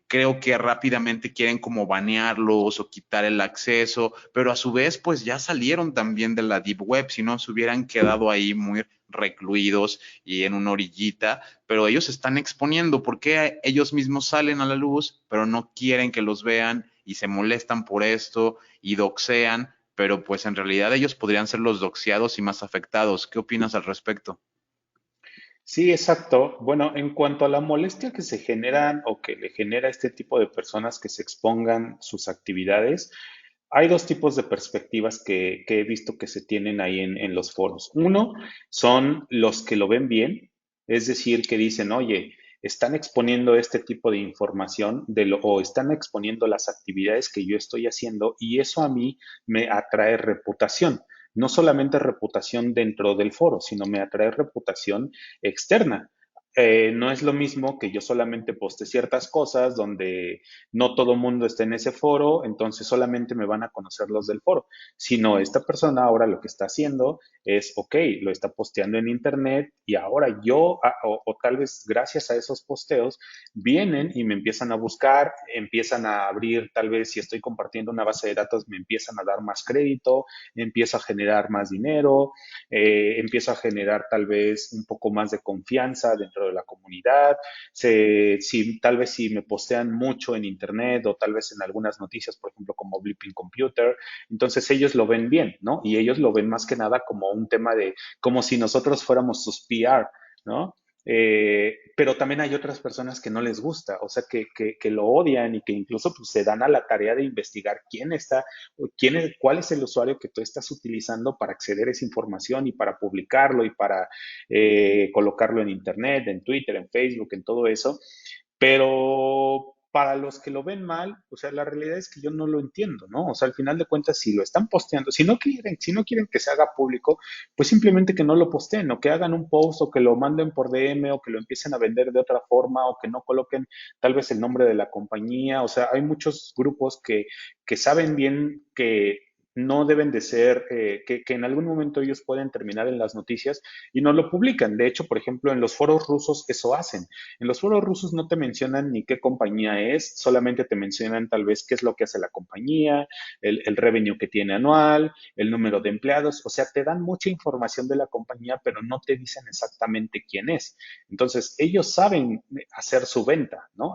Creo que rápidamente quieren como banearlos o quitar el acceso, pero a su vez pues ya salieron también de la Deep Web, si no se hubieran quedado ahí muy recluidos y en una orillita, pero ellos se están exponiendo porque ellos mismos salen a la luz, pero no quieren que los vean y se molestan por esto y doxean, pero pues en realidad ellos podrían ser los doxeados y más afectados. ¿Qué opinas al respecto? Sí, exacto. Bueno, en cuanto a la molestia que se generan o que le genera este tipo de personas que se expongan sus actividades, hay dos tipos de perspectivas que he visto que se tienen ahí en los foros. Uno son los que lo ven bien, es decir, que dicen, oye, están exponiendo este tipo de información o están exponiendo las actividades que yo estoy haciendo y eso a mí me atrae reputación. No solamente reputación dentro del foro, sino me atrae reputación externa. No es lo mismo que yo solamente poste ciertas cosas donde no todo el mundo está en ese foro, entonces solamente me van a conocer los del foro, sino esta persona ahora lo que está haciendo es, ok, lo está posteando en internet y ahora yo, o tal vez gracias a esos posteos, vienen y me empiezan a buscar, empiezan a abrir, tal vez si estoy compartiendo una base de datos, me empiezan a dar más crédito, empiezo a generar más dinero, empiezo a generar tal vez un poco más de confianza dentro de la comunidad. Si, tal vez si me postean mucho en internet o tal vez en algunas noticias, por ejemplo, como Blipping Computer, entonces ellos lo ven bien, ¿no? Y ellos lo ven más que nada como un tema de, como si nosotros fuéramos sus PR, ¿no? Pero también hay otras personas que no les gusta, o sea, que lo odian y que incluso pues, se dan a la tarea de investigar quién está, cuál es el usuario que tú estás utilizando para acceder a esa información y para publicarlo y para colocarlo en Internet, en Twitter, en Facebook, en todo eso. Pero para los que lo ven mal, o sea, la realidad es que yo no lo entiendo, ¿no? O sea, al final de cuentas, si lo están posteando, si no quieren que se haga público, pues simplemente que no lo posteen o que hagan un post o que lo manden por DM o que lo empiecen a vender de otra forma o que no coloquen tal vez el nombre de la compañía. O sea, hay muchos grupos que saben bien que no deben de ser, que en algún momento ellos pueden terminar en las noticias y no lo publican. De hecho, por ejemplo, en los foros rusos eso hacen. En los foros rusos no te mencionan ni qué compañía es, solamente te mencionan tal vez qué es lo que hace la compañía, el revenue que tiene anual, el número de empleados, o sea, te dan mucha información de la compañía, pero no te dicen exactamente quién es. Entonces, ellos saben hacer su venta, ¿no?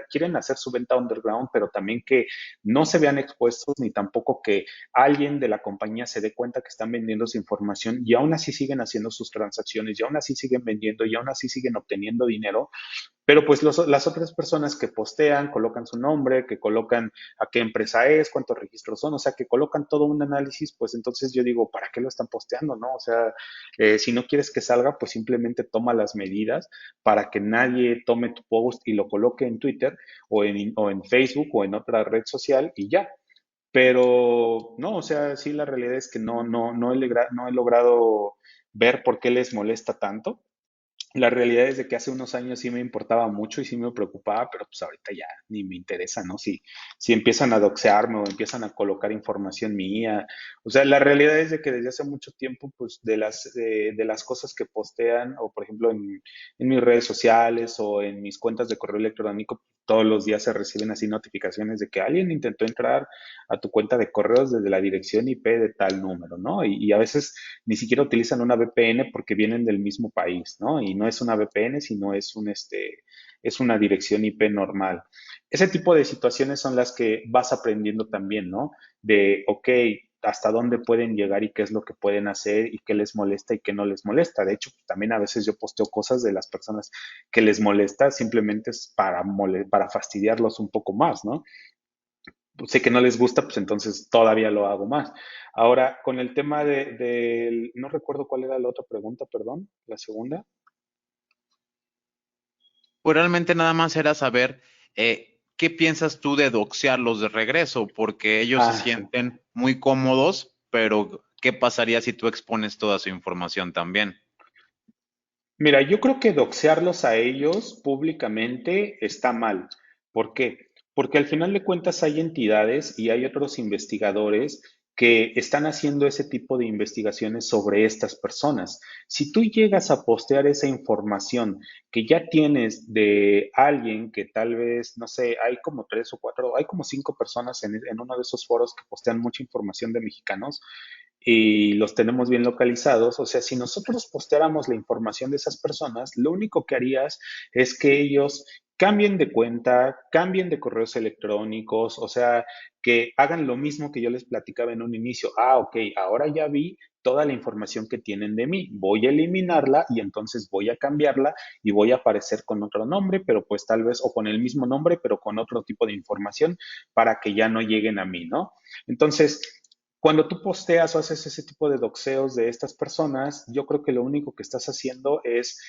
Quieren hacer su venta underground, pero también que no se vean expuestos ni tampoco que alguien de la compañía se dé cuenta que están vendiendo esa información y aún así siguen haciendo sus transacciones y aún así siguen vendiendo y aún así siguen obteniendo dinero, pero pues las otras personas que postean, colocan su nombre, que colocan a qué empresa es, cuántos registros son, o sea, que colocan todo un análisis, pues entonces yo digo, ¿para qué lo están posteando, no? O sea, si no quieres que salga, pues simplemente toma las medidas para que nadie tome tu post y lo coloque en Twitter o en Facebook o en otra red social y ya. Pero no, o sea, sí, la realidad es que no he logrado ver por qué les molesta tanto. La realidad es de que hace unos años sí me importaba mucho y sí me preocupaba, pero pues ahorita ya ni me interesa, ¿no? Si empiezan a doxearme o empiezan a colocar información mía. O sea, la realidad es de que desde hace mucho tiempo, pues de las cosas que postean, o por ejemplo en mis redes sociales o en mis cuentas de correo electrónico, todos los días se reciben así notificaciones de que alguien intentó entrar a tu cuenta de correos desde la dirección IP de tal número, ¿no? Y a veces ni siquiera utilizan una VPN porque vienen del mismo país, ¿no? Y no es una VPN, sino es una dirección IP normal. Ese tipo de situaciones son las que vas aprendiendo también, ¿no? De, ok, hasta dónde pueden llegar y qué es lo que pueden hacer y qué les molesta y qué no les molesta. De hecho, también a veces yo posteo cosas de las personas que les molesta, simplemente es para fastidiarlos un poco más, ¿no? Sé que no les gusta, pues entonces todavía lo hago más. Ahora, con el tema no recuerdo cuál era la otra pregunta, perdón, la segunda. Pues realmente nada más era saber qué piensas tú de doxearlos de regreso, porque ellos se Ah, sí. sienten muy cómodos, pero ¿qué pasaría si tú expones toda su información también? Mira, yo creo que doxearlos a ellos públicamente está mal. ¿Por qué? Porque al final de cuentas hay entidades y hay otros investigadores que están haciendo ese tipo de investigaciones sobre estas personas. Si tú llegas a postear esa información que ya tienes de alguien que tal vez, no sé, hay como tres o cuatro, hay como cinco personas en uno de esos foros que postean mucha información de mexicanos, y los tenemos bien localizados. O sea, si nosotros posteáramos la información de esas personas, lo único que harías es que ellos cambien de cuenta, cambien de correos electrónicos, o sea, que hagan lo mismo que yo les platicaba en un inicio. Ah, ok, ahora ya vi toda la información que tienen de mí, voy a eliminarla y entonces voy a cambiarla y voy a aparecer con otro nombre, pero pues tal vez, o con el mismo nombre, pero con otro tipo de información para que ya no lleguen a mí, ¿no? Entonces, cuando tú posteas o haces ese tipo de doxeos de estas personas, yo creo que lo único que estás haciendo es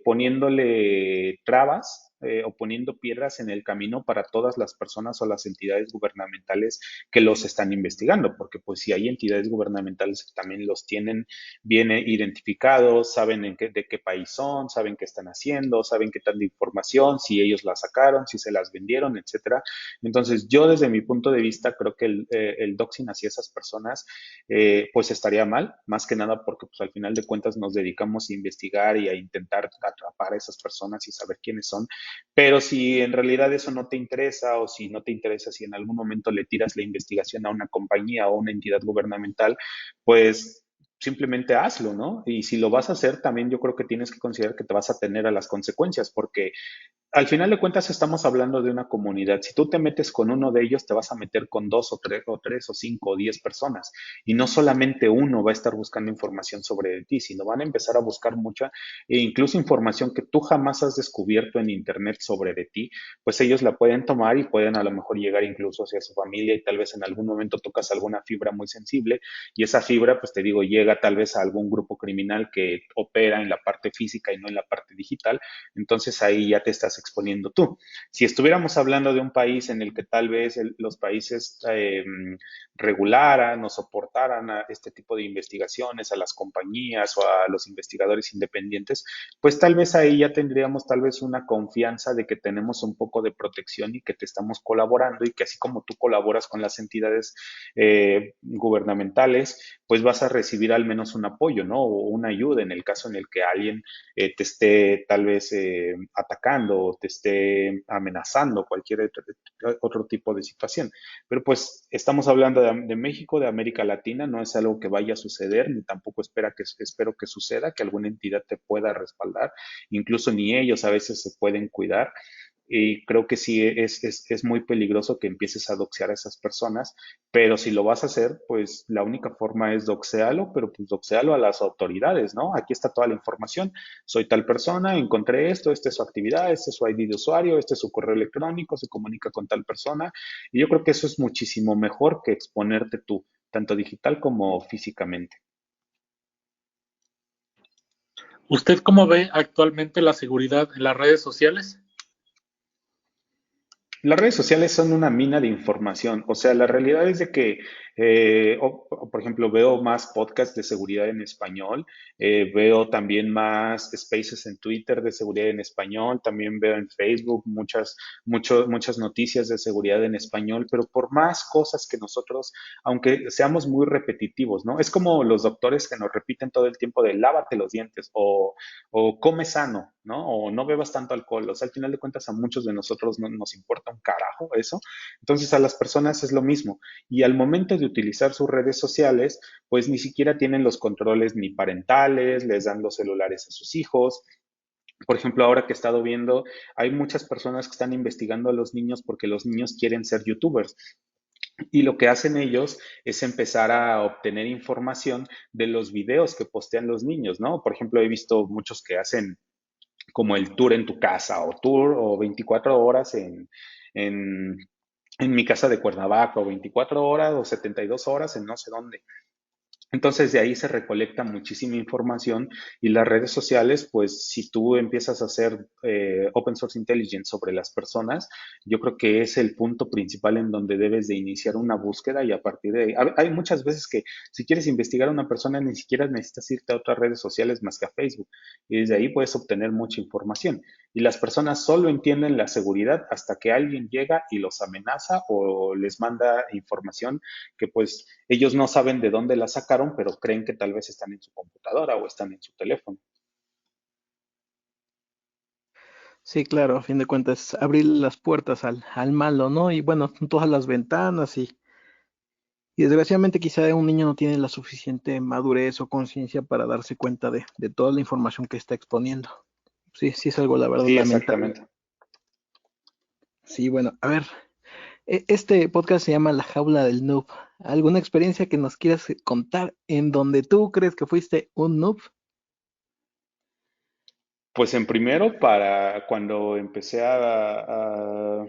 poniéndole trabas o poniendo piedras en el camino para todas las personas o las entidades gubernamentales que los están investigando, porque pues si hay entidades gubernamentales que también los tienen bien identificados, saben de qué país son, saben qué están haciendo, saben qué tanta información, si ellos la sacaron, si se las vendieron, etcétera. Entonces, yo desde mi punto de vista creo que el doxing hacia esas personas pues estaría mal, más que nada porque pues al final de cuentas nos dedicamos a investigar y a intentar atrapar a esas personas y saber quiénes son, pero si en realidad eso no te interesa o si no te interesa, si en algún momento le tiras la investigación a una compañía o a una entidad gubernamental, pues simplemente hazlo, ¿no? Y si lo vas a hacer, también yo creo que tienes que considerar que te vas a tener a las consecuencias, porque al final de cuentas estamos hablando de una comunidad. Si tú te metes con uno de ellos, te vas a meter con dos o tres o cinco o 10 personas. Y no solamente uno va a estar buscando información sobre ti, sino van a empezar a buscar mucha e incluso información que tú jamás has descubierto en internet sobre de ti, pues ellos la pueden tomar y pueden a lo mejor llegar incluso hacia su familia y tal vez en algún momento tocas alguna fibra muy sensible y esa fibra, pues te digo, llega tal vez a algún grupo criminal que opera en la parte física y no en la parte digital, entonces ahí ya te estás exponiendo tú. Si estuviéramos hablando de un país en el que tal vez los países regularan o soportaran a este tipo de investigaciones, a las compañías o a los investigadores independientes, pues tal vez ahí ya tendríamos tal vez una confianza de que tenemos un poco de protección y que te estamos colaborando y que así como tú colaboras con las entidades gubernamentales, pues vas a recibir al menos un apoyo, ¿no? O una ayuda en el caso en el que alguien te esté tal vez atacando o te esté amenazando, cualquier otro tipo de situación. Pero pues estamos hablando de México, de América Latina, no es algo que vaya a suceder, ni tampoco espero que suceda, que alguna entidad te pueda respaldar, incluso ni ellos a veces se pueden cuidar. y creo que sí es muy peligroso que empieces a doxear a esas personas, pero si lo vas a hacer, pues la única forma es doxearlo, pero pues doxearlo a las autoridades, ¿no? Aquí está toda la información, soy tal persona, encontré esto, esta es su actividad, este es su ID de usuario, este es su correo electrónico, se comunica con tal persona, y yo creo que eso es muchísimo mejor que exponerte tú, tanto digital como físicamente. ¿Usted cómo ve actualmente la seguridad en las redes sociales? Las redes sociales son una mina de información, o sea, la realidad es de que, por ejemplo, veo más podcasts de seguridad en español, veo también más spaces en Twitter de seguridad en español, también veo en Facebook muchas noticias de seguridad en español, pero por más cosas que nosotros, aunque seamos muy repetitivos, ¿no? Es como los doctores que nos repiten todo el tiempo de lávate los dientes o come sano, ¿no? O no bebas tanto alcohol. O sea, al final de cuentas a muchos de nosotros no nos importa un carajo eso. Entonces a las personas es lo mismo. Y al momento de utilizar sus redes sociales, pues ni siquiera tienen los controles ni parentales, les dan los celulares a sus hijos. Por ejemplo, ahora que he estado viendo, hay muchas personas que están investigando a los niños porque los niños quieren ser youtubers. Y lo que hacen ellos es empezar a obtener información de los videos que postean los niños, ¿no? Por ejemplo, he visto muchos que hacen como el tour en tu casa o tour o 24 horas en, en mi casa de Cuernavaca o 24 horas o 72 horas en no sé dónde. Entonces de ahí se recolecta muchísima información y las redes sociales, pues si tú empiezas a hacer open source intelligence sobre las personas, yo creo que es el punto principal en donde debes de iniciar una búsqueda y a partir de ahí, hay muchas veces que si quieres investigar a una persona ni siquiera necesitas irte a otras redes sociales más que a Facebook y desde ahí puedes obtener mucha información. Y las personas solo entienden la seguridad hasta que alguien llega y los amenaza o les manda información que pues ellos no saben de dónde la sacaron, pero creen que tal vez están en su computadora o están en su teléfono. Sí, claro, a fin de cuentas, abrir las puertas al malo, ¿no? Y bueno, todas las ventanas y desgraciadamente quizá un niño no tiene la suficiente madurez o conciencia para darse cuenta de toda la información que está exponiendo. Sí, sí es algo, la verdad, Sí, lamentable. exactamente. Sí, bueno, a ver, este podcast se llama La Jaula del Noob. ¿Alguna experiencia que nos quieras contar en donde tú crees que fuiste un noob? Pues en primero, para cuando empecé a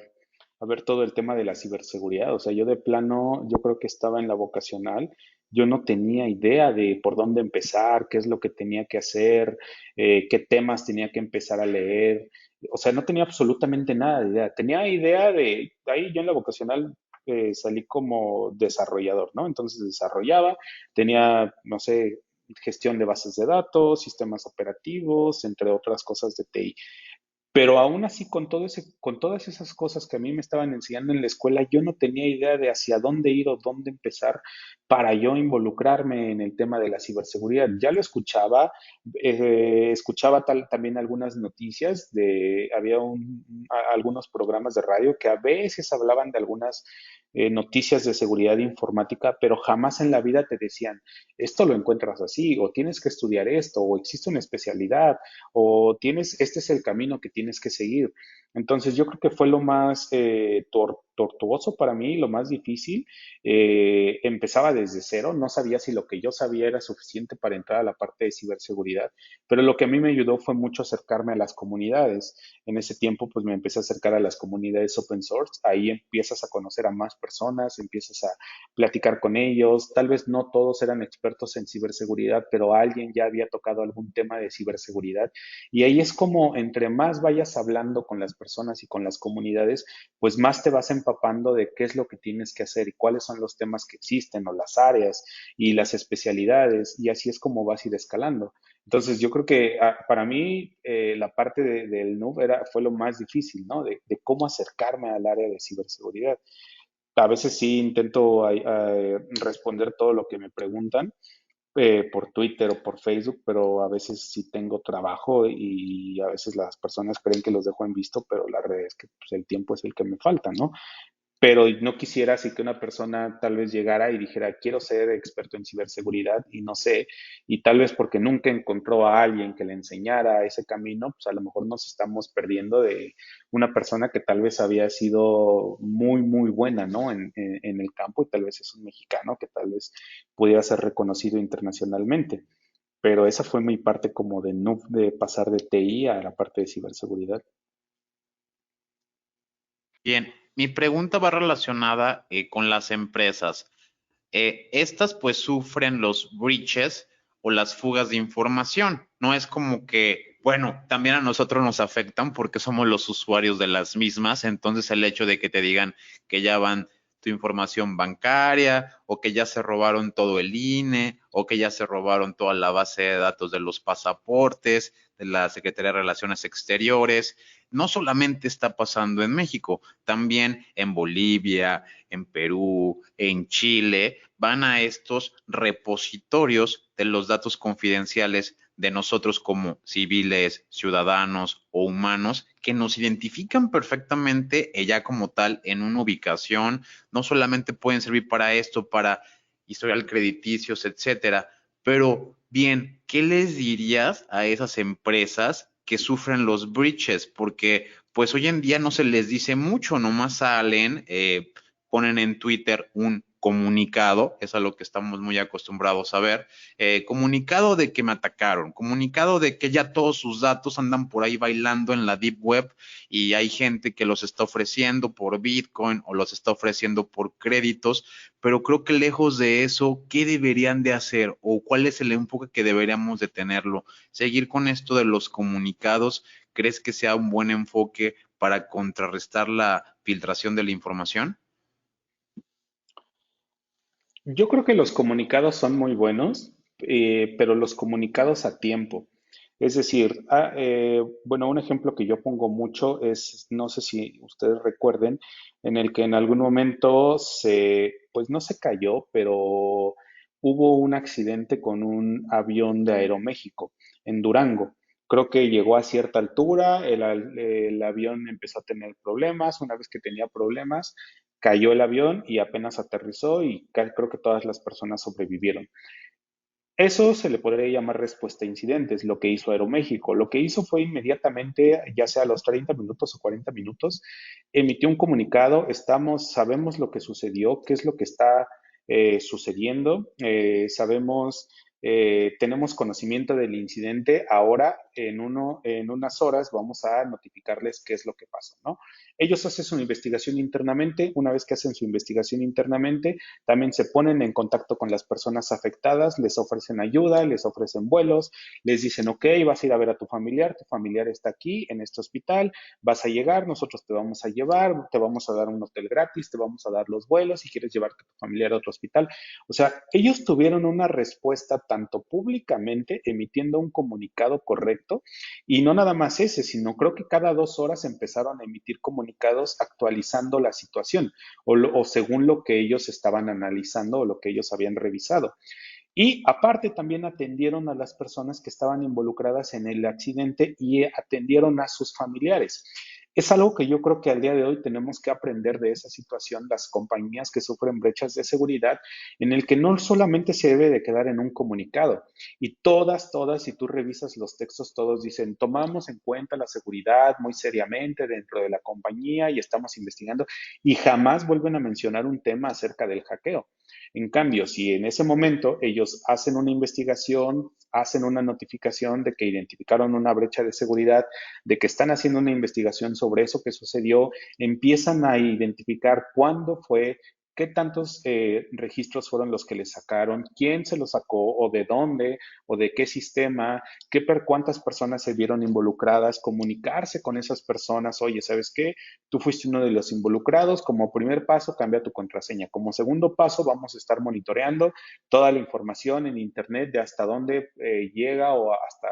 ver todo el tema de la ciberseguridad, o sea, yo de plano, yo creo que estaba en la vocacional, yo no tenía idea de por dónde empezar, qué es lo que tenía que hacer, qué temas tenía que empezar a leer, o sea, no tenía absolutamente nada de idea. Tenía idea de, ahí yo en la vocacional salí como desarrollador, ¿no? Entonces desarrollaba, tenía, no sé, gestión de bases de datos, sistemas operativos, entre otras cosas de TI. Pero aún así, con todas esas cosas que a mí me estaban enseñando en la escuela, yo no tenía idea de hacia dónde ir o dónde empezar para yo involucrarme en el tema de la ciberseguridad. Ya lo escuchaba, escuchaba también algunas noticias había algunos programas de radio que a veces hablaban de algunas noticias de seguridad informática, pero jamás en la vida te decían, esto lo encuentras así, o tienes que estudiar esto, o existe una especialidad o este es el camino que tienes que seguir. Entonces yo creo que fue lo más tortuoso para mí, lo más difícil. Empezaba desde cero, no sabía si lo que yo sabía era suficiente para entrar a la parte de ciberseguridad, pero lo que a mí me ayudó fue mucho acercarme a las comunidades. En ese tiempo pues me empecé a acercar a las comunidades open source, ahí empiezas a conocer a más personas, empiezas a platicar con ellos, tal vez no todos eran expertos en ciberseguridad, pero alguien ya había tocado algún tema de ciberseguridad y ahí es como entre más vayas hablando con las personas y con las comunidades, pues más te vas empapando de qué es lo que tienes que hacer y cuáles son los temas que existen o las áreas y las especialidades y así es como vas a ir escalando. Entonces yo creo que para mí la parte del NUB fue lo más difícil, ¿no? De cómo acercarme al área de ciberseguridad. A veces sí intento responder todo lo que me preguntan, por Twitter o por Facebook, pero a veces sí tengo trabajo y a veces las personas creen que los dejo en visto, pero la realidad es que pues, el tiempo es el que me falta, ¿no? pero no quisiera así que una persona tal vez llegara y dijera, quiero ser experto en ciberseguridad y no sé, y tal vez porque nunca encontró a alguien que le enseñara ese camino, pues a lo mejor nos estamos perdiendo de una persona que tal vez había sido muy, muy buena, ¿no? En el campo y tal vez es un mexicano que tal vez pudiera ser reconocido internacionalmente. Pero esa fue mi parte como de no de pasar de TI a la parte de ciberseguridad. Bien, mi pregunta va relacionada con las empresas. Estas pues sufren los breaches o las fugas de información. No es como que, bueno, también a nosotros nos afectan porque somos los usuarios de las mismas. Entonces el hecho de que te digan que ya van tu información bancaria o que ya se robaron todo el INE o que ya se robaron toda la base de datos de los pasaportes de la Secretaría de Relaciones Exteriores, no solamente está pasando en México, también en Bolivia, en Perú, en Chile, van a estos repositorios de los datos confidenciales de nosotros como civiles, ciudadanos o humanos que nos identifican perfectamente ya como tal en una ubicación. No solamente pueden servir para esto, para historial crediticios, etcétera. Pero bien, ¿qué les dirías a esas empresas que sufren los breaches? Porque pues hoy en día no se les dice mucho, nomás salen, ponen en Twitter un comunicado, es a lo que estamos muy acostumbrados a ver, comunicado de que me atacaron, comunicado de que ya todos sus datos andan por ahí bailando en la deep web y hay gente que los está ofreciendo por Bitcoin o los está ofreciendo por créditos, pero creo que lejos de eso, ¿qué deberían de hacer o cuál es el enfoque que deberíamos de tenerlo? Seguir con esto de los comunicados, ¿crees que sea un buen enfoque para contrarrestar la filtración de la información? Yo creo que los comunicados son muy buenos, pero los comunicados a tiempo. Es decir, bueno, un ejemplo que yo pongo mucho es, no sé si ustedes recuerden, en el que en algún momento pues no se cayó, pero hubo un accidente con un avión de Aeroméxico en Durango. Creo que llegó a cierta altura, el avión empezó a tener problemas, una vez que tenía problemas, cayó el avión y apenas aterrizó y creo que todas las personas sobrevivieron. Eso se le podría llamar respuesta a incidentes, lo que hizo Aeroméxico. Lo que hizo fue inmediatamente, ya sea a los 30 minutos o 40 minutos, emitió un comunicado, sabemos lo que sucedió, qué es lo que está sucediendo, tenemos conocimiento del incidente, ahora en unas horas vamos a notificarles qué es lo que pasó, ¿no? Ellos hacen su investigación internamente, una vez que hacen su investigación internamente, también se ponen en contacto con las personas afectadas, les ofrecen ayuda, les ofrecen vuelos, les dicen, ok, vas a ir a ver a tu familiar está aquí en este hospital, vas a llegar, nosotros te vamos a llevar, te vamos a dar un hotel gratis, te vamos a dar los vuelos si quieres llevarte a tu familiar a otro hospital. O sea, ellos tuvieron una respuesta tanto públicamente emitiendo un comunicado correcto y no nada más ese, sino creo que cada 2 horas empezaron a emitir comunicados actualizando la situación o según lo que ellos estaban analizando o lo que ellos habían revisado. Y aparte también atendieron a las personas que estaban involucradas en el accidente y atendieron a sus familiares. Es algo que yo creo que al día de hoy tenemos que aprender de esa situación, las compañías que sufren brechas de seguridad, en el que no solamente se debe de quedar en un comunicado. Y si tú revisas los textos, todos dicen, tomamos en cuenta la seguridad muy seriamente dentro de la compañía y estamos investigando, y jamás vuelven a mencionar un tema acerca del hackeo. En cambio, si en ese momento ellos hacen una investigación, hacen una notificación de que identificaron una brecha de seguridad, de que están haciendo una investigación sobre eso que sucedió, empiezan a identificar cuándo fue, qué tantos registros fueron los que le sacaron, quién se los sacó o de dónde o de qué sistema, cuántas personas se vieron involucradas, comunicarse con esas personas, oye, ¿sabes qué? Tú fuiste uno de los involucrados. Como primer paso, cambia tu contraseña. Como segundo paso, vamos a estar monitoreando toda la información en Internet de hasta dónde llega o hasta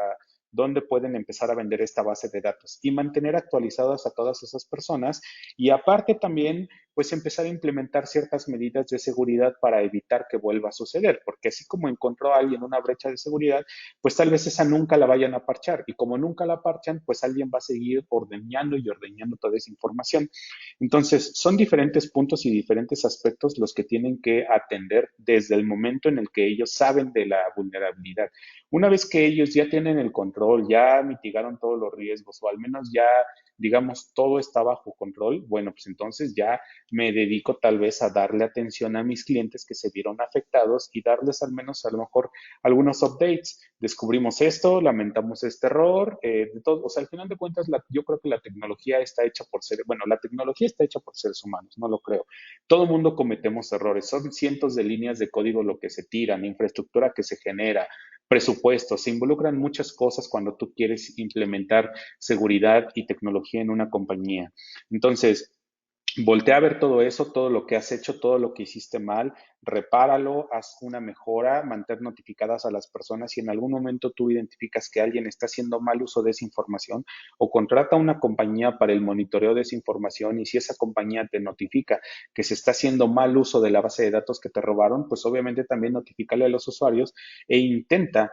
dónde pueden empezar a vender esta base de datos y mantener actualizadas a todas esas personas. Y aparte también pues empezar a implementar ciertas medidas de seguridad para evitar que vuelva a suceder, porque así como encontró alguien una brecha de seguridad, pues tal vez esa nunca la vayan a parchar, y como nunca la parchan, pues alguien va a seguir ordeñando y ordeñando toda esa información. Entonces, son diferentes puntos y diferentes aspectos los que tienen que atender desde el momento en el que ellos saben de la vulnerabilidad. Una vez que ellos ya tienen el control, ya mitigaron todos los riesgos o al menos ya, digamos, todo está bajo control, bueno, pues entonces ya me dedico tal vez a darle atención a mis clientes que se vieron afectados y darles al menos a lo mejor algunos updates. Descubrimos esto, lamentamos este error, de todo, o sea, al final de cuentas, yo creo que la tecnología está hecha por seres, bueno, la tecnología está hecha por seres humanos, no lo creo. Todo mundo cometemos errores, son cientos de líneas de código lo que se tiran, infraestructura que se genera, presupuestos, se involucran muchas cosas cuando tú quieres implementar seguridad y tecnología en una compañía. Entonces, voltea a ver todo eso, todo lo que has hecho, todo lo que hiciste mal, repáralo, haz una mejora, mantén notificadas a las personas. Si en algún momento tú identificas que alguien está haciendo mal uso de esa información, o contrata a una compañía para el monitoreo de esa información, y si esa compañía te notifica que se está haciendo mal uso de la base de datos que te robaron, pues obviamente también notifícale a los usuarios e intenta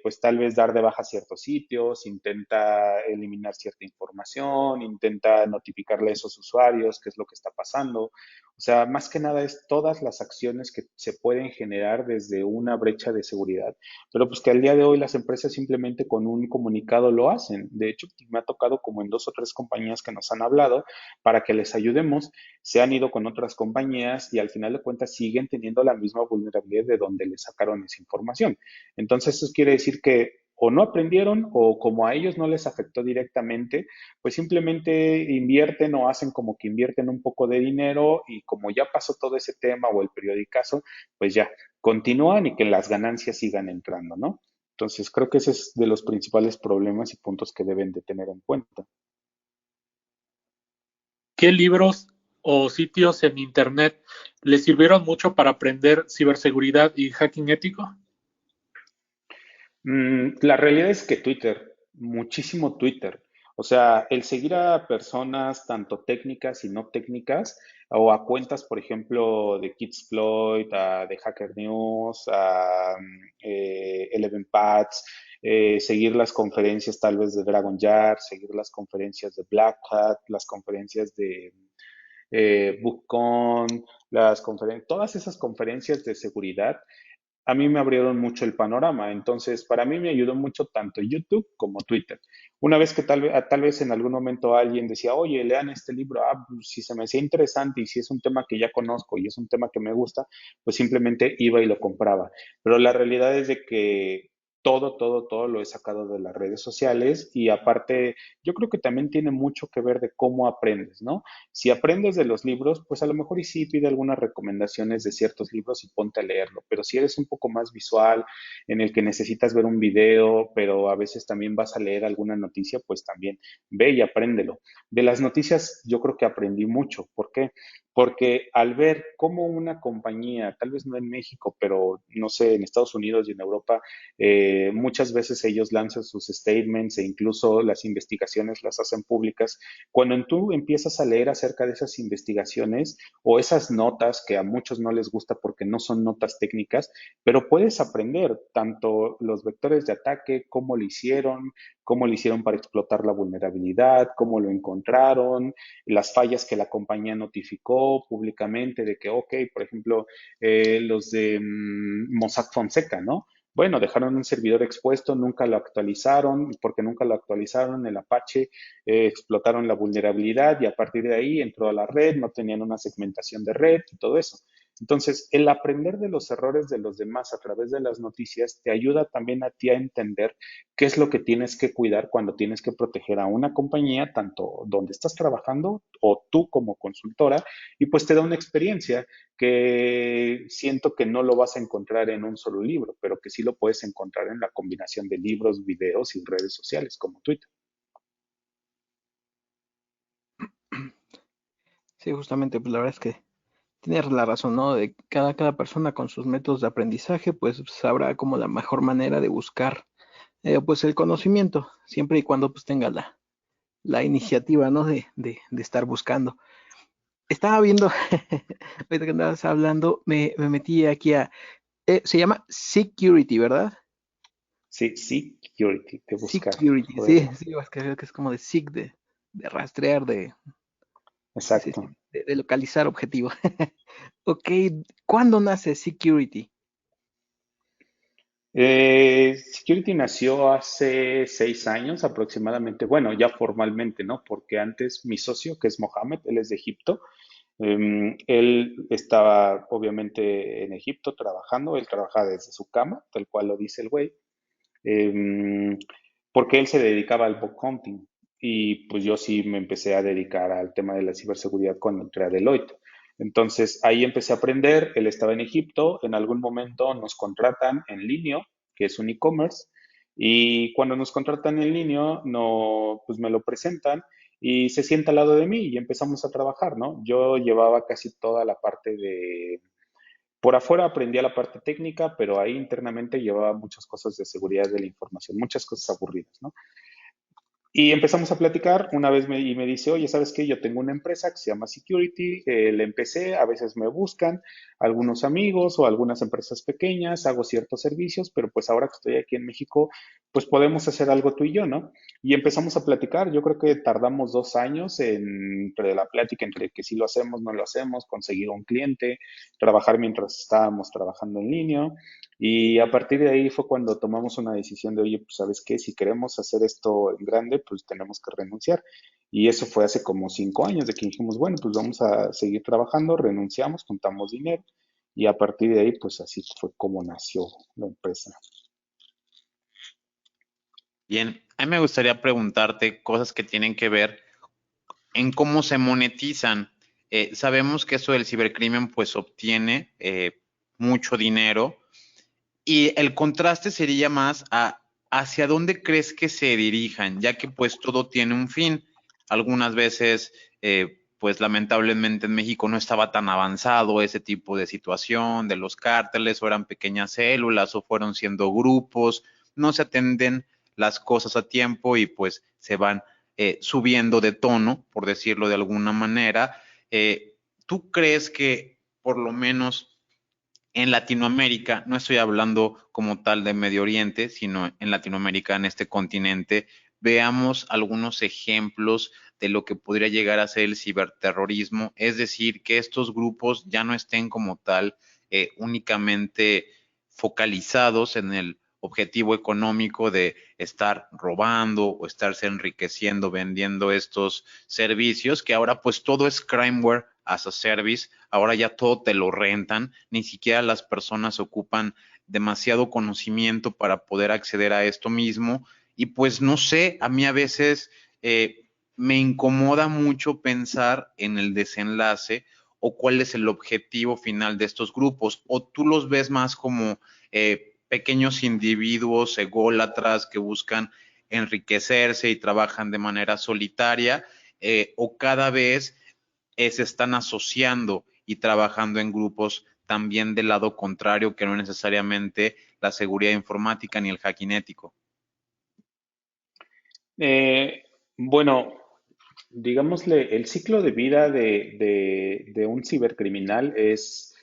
pues tal vez dar de baja ciertos sitios, intenta eliminar cierta información, intenta notificarle a esos usuarios qué es lo que está pasando. O sea, más que nada es todas las acciones que se pueden generar desde una brecha de seguridad, pero pues que al día de hoy las empresas simplemente con un comunicado lo hacen. De hecho, me ha tocado como en 2 o 3 compañías que nos han hablado para que les ayudemos, se han ido con otras compañías y al final de cuentas siguen teniendo la misma vulnerabilidad de donde le sacaron esa información. Entonces, eso quiere decir que o no aprendieron o como a ellos no les afectó directamente, pues simplemente invierten o hacen como que invierten un poco de dinero y como ya pasó todo ese tema o el periodicazo, pues ya continúan y que las ganancias sigan entrando, ¿no? Entonces, creo que ese es de los principales problemas y puntos que deben de tener en cuenta. ¿Qué libros o sitios en internet les sirvieron mucho para aprender ciberseguridad y hacking ético? La realidad es que Twitter, muchísimo Twitter. O sea, el seguir a personas tanto técnicas y no técnicas, o a cuentas, por ejemplo, de Kidsploit, de Hacker News, Eleven Pats, seguir las conferencias tal vez de Dragon Jar, seguir las conferencias de Black Hat, las conferencias de BookCon, todas esas conferencias de seguridad a mí me abrieron mucho el panorama. Entonces, para mí me ayudó mucho tanto YouTube como Twitter. Una vez que tal vez en algún momento alguien decía, oye, lean este libro, pues, si se me hacía interesante y si es un tema que ya conozco y es un tema que me gusta, pues simplemente iba y lo compraba. Pero la realidad es de que todo lo he sacado de las redes sociales y aparte, yo creo que también tiene mucho que ver de cómo aprendes, ¿no? Si aprendes de los libros, pues a lo mejor y sí pide algunas recomendaciones de ciertos libros y ponte a leerlo, pero si eres un poco más visual, en el que necesitas ver un video, pero a veces también vas a leer alguna noticia, pues también ve y apréndelo. De las noticias yo creo que aprendí mucho. ¿Por qué? Porque al ver cómo una compañía, tal vez no en México, pero no sé, en Estados Unidos y en Europa, muchas veces ellos lanzan sus statements e incluso las investigaciones las hacen públicas. Cuando tú empiezas a leer acerca de esas investigaciones o esas notas que a muchos no les gusta porque no son notas técnicas, pero puedes aprender tanto los vectores de ataque, cómo lo hicieron para explotar la vulnerabilidad, cómo lo encontraron, las fallas que la compañía notificó públicamente de que, ok, por ejemplo, los de Mossack Fonseca, ¿no? Bueno, dejaron un servidor expuesto, nunca lo actualizaron, porque nunca lo actualizaron, el Apache explotaron la vulnerabilidad y a partir de ahí entró a la red, no tenían una segmentación de red y todo eso. Entonces, el aprender de los errores de los demás a través de las noticias te ayuda también a ti a entender qué es lo que tienes que cuidar cuando tienes que proteger a una compañía, tanto donde estás trabajando o tú como consultora, y pues te da una experiencia que siento que no lo vas a encontrar en un solo libro, pero que sí lo puedes encontrar en la combinación de libros, videos y redes sociales como Twitter. Sí, justamente, pues la verdad es que tienes la razón, ¿no? De cada persona con sus métodos de aprendizaje, pues sabrá como la mejor manera de buscar, pues el conocimiento, siempre y cuando pues tenga la iniciativa, ¿no? De estar buscando. estaba viendo, ahorita que andabas hablando, me metí aquí se llama Security, ¿verdad? Sí, security, de buscar. Security, O sí, sí, es que veo que es como de SIG, de rastrear, sí, exacto. sí, de localizar objetivo. Ok, ¿cuándo nace Security? Security nació hace 6 años aproximadamente, bueno, ya formalmente, ¿no? Porque antes mi socio, que es Mohamed, él es de Egipto, él estaba obviamente en Egipto trabajando, él trabaja desde su cama, tal cual lo dice el güey, em, porque él se dedicaba al bug hunting y pues yo sí me empecé a dedicar al tema de la ciberseguridad cuando entré a Deloitte. Entonces ahí empecé a aprender, él estaba en Egipto, en algún momento nos contratan en línea, que es un e-commerce, y cuando nos contratan en línea, no, pues me lo presentan y se sienta al lado de mí y empezamos a trabajar, ¿no? Yo llevaba casi toda la parte de por afuera aprendía la parte técnica, pero ahí internamente llevaba muchas cosas de seguridad de la información, muchas cosas aburridas, ¿no? Y empezamos a platicar una vez y me dice, oye, ¿sabes qué? Yo tengo una empresa que se llama Security, le empecé, a veces me buscan algunos amigos o algunas empresas pequeñas, hago ciertos servicios, pero pues ahora que estoy aquí en México, pues podemos hacer algo tú y yo, ¿no? Y empezamos a platicar, yo creo que tardamos 2 años entre la plática, entre que si lo hacemos, no lo hacemos, conseguir un cliente, trabajar mientras estábamos trabajando en línea. Y a partir de ahí fue cuando tomamos una decisión de, oye, pues sabes qué, si queremos hacer esto en grande, pues tenemos que renunciar. Y eso fue hace como 5 años de que dijimos, bueno, pues vamos a seguir trabajando, renunciamos, juntamos dinero y a partir de ahí, pues así fue como nació la empresa. Bien, a mí me gustaría preguntarte cosas que tienen que ver en cómo se monetizan. Sabemos que eso del cibercrimen pues obtiene mucho dinero y el contraste sería más a hacia dónde crees que se dirijan, ya que pues todo tiene un fin. Algunas veces, pues lamentablemente en México no estaba tan avanzado ese tipo de situación de los cárteles, o eran pequeñas células, o fueron siendo grupos, no se atenden las cosas a tiempo y pues se van subiendo de tono, por decirlo de alguna manera. ¿Tú crees que por lo menos en Latinoamérica, no estoy hablando como tal de Medio Oriente, sino en Latinoamérica, en este continente, veamos algunos ejemplos de lo que podría llegar a ser el ciberterrorismo? Es decir, que estos grupos ya no estén como tal únicamente focalizados en el objetivo económico de estar robando o estarse enriqueciendo vendiendo estos servicios, que ahora pues todo es crimeware as a service, ahora ya todo te lo rentan, ni siquiera las personas ocupan demasiado conocimiento para poder acceder a esto mismo. Y pues no sé, a mí a veces me incomoda mucho pensar en el desenlace o cuál es el objetivo final de estos grupos, o tú los ves más como pequeños individuos ególatras que buscan enriquecerse y trabajan de manera solitaria, o cada vez se están asociando y trabajando en grupos también del lado contrario, que no necesariamente la seguridad informática ni el hacking ético. Eh, bueno, digámosle, el ciclo de vida de un cibercriminal es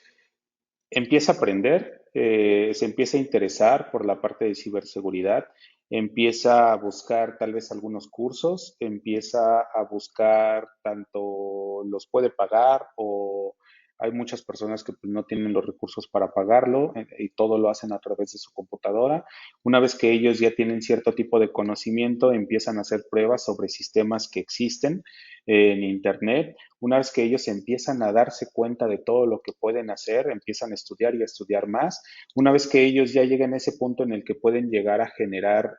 empieza a aprender, se empieza a interesar por la parte de ciberseguridad, empieza a buscar tal vez algunos cursos, empieza a buscar tanto los puede pagar o hay muchas personas que pues, no tienen los recursos para pagarlo y todo lo hacen a través de su computadora. Una vez que ellos ya tienen cierto tipo de conocimiento, empiezan a hacer pruebas sobre sistemas que existen en Internet. Una vez que ellos empiezan a darse cuenta de todo lo que pueden hacer, empiezan a estudiar y a estudiar más. Una vez que ellos ya llegan a ese punto en el que pueden llegar a generar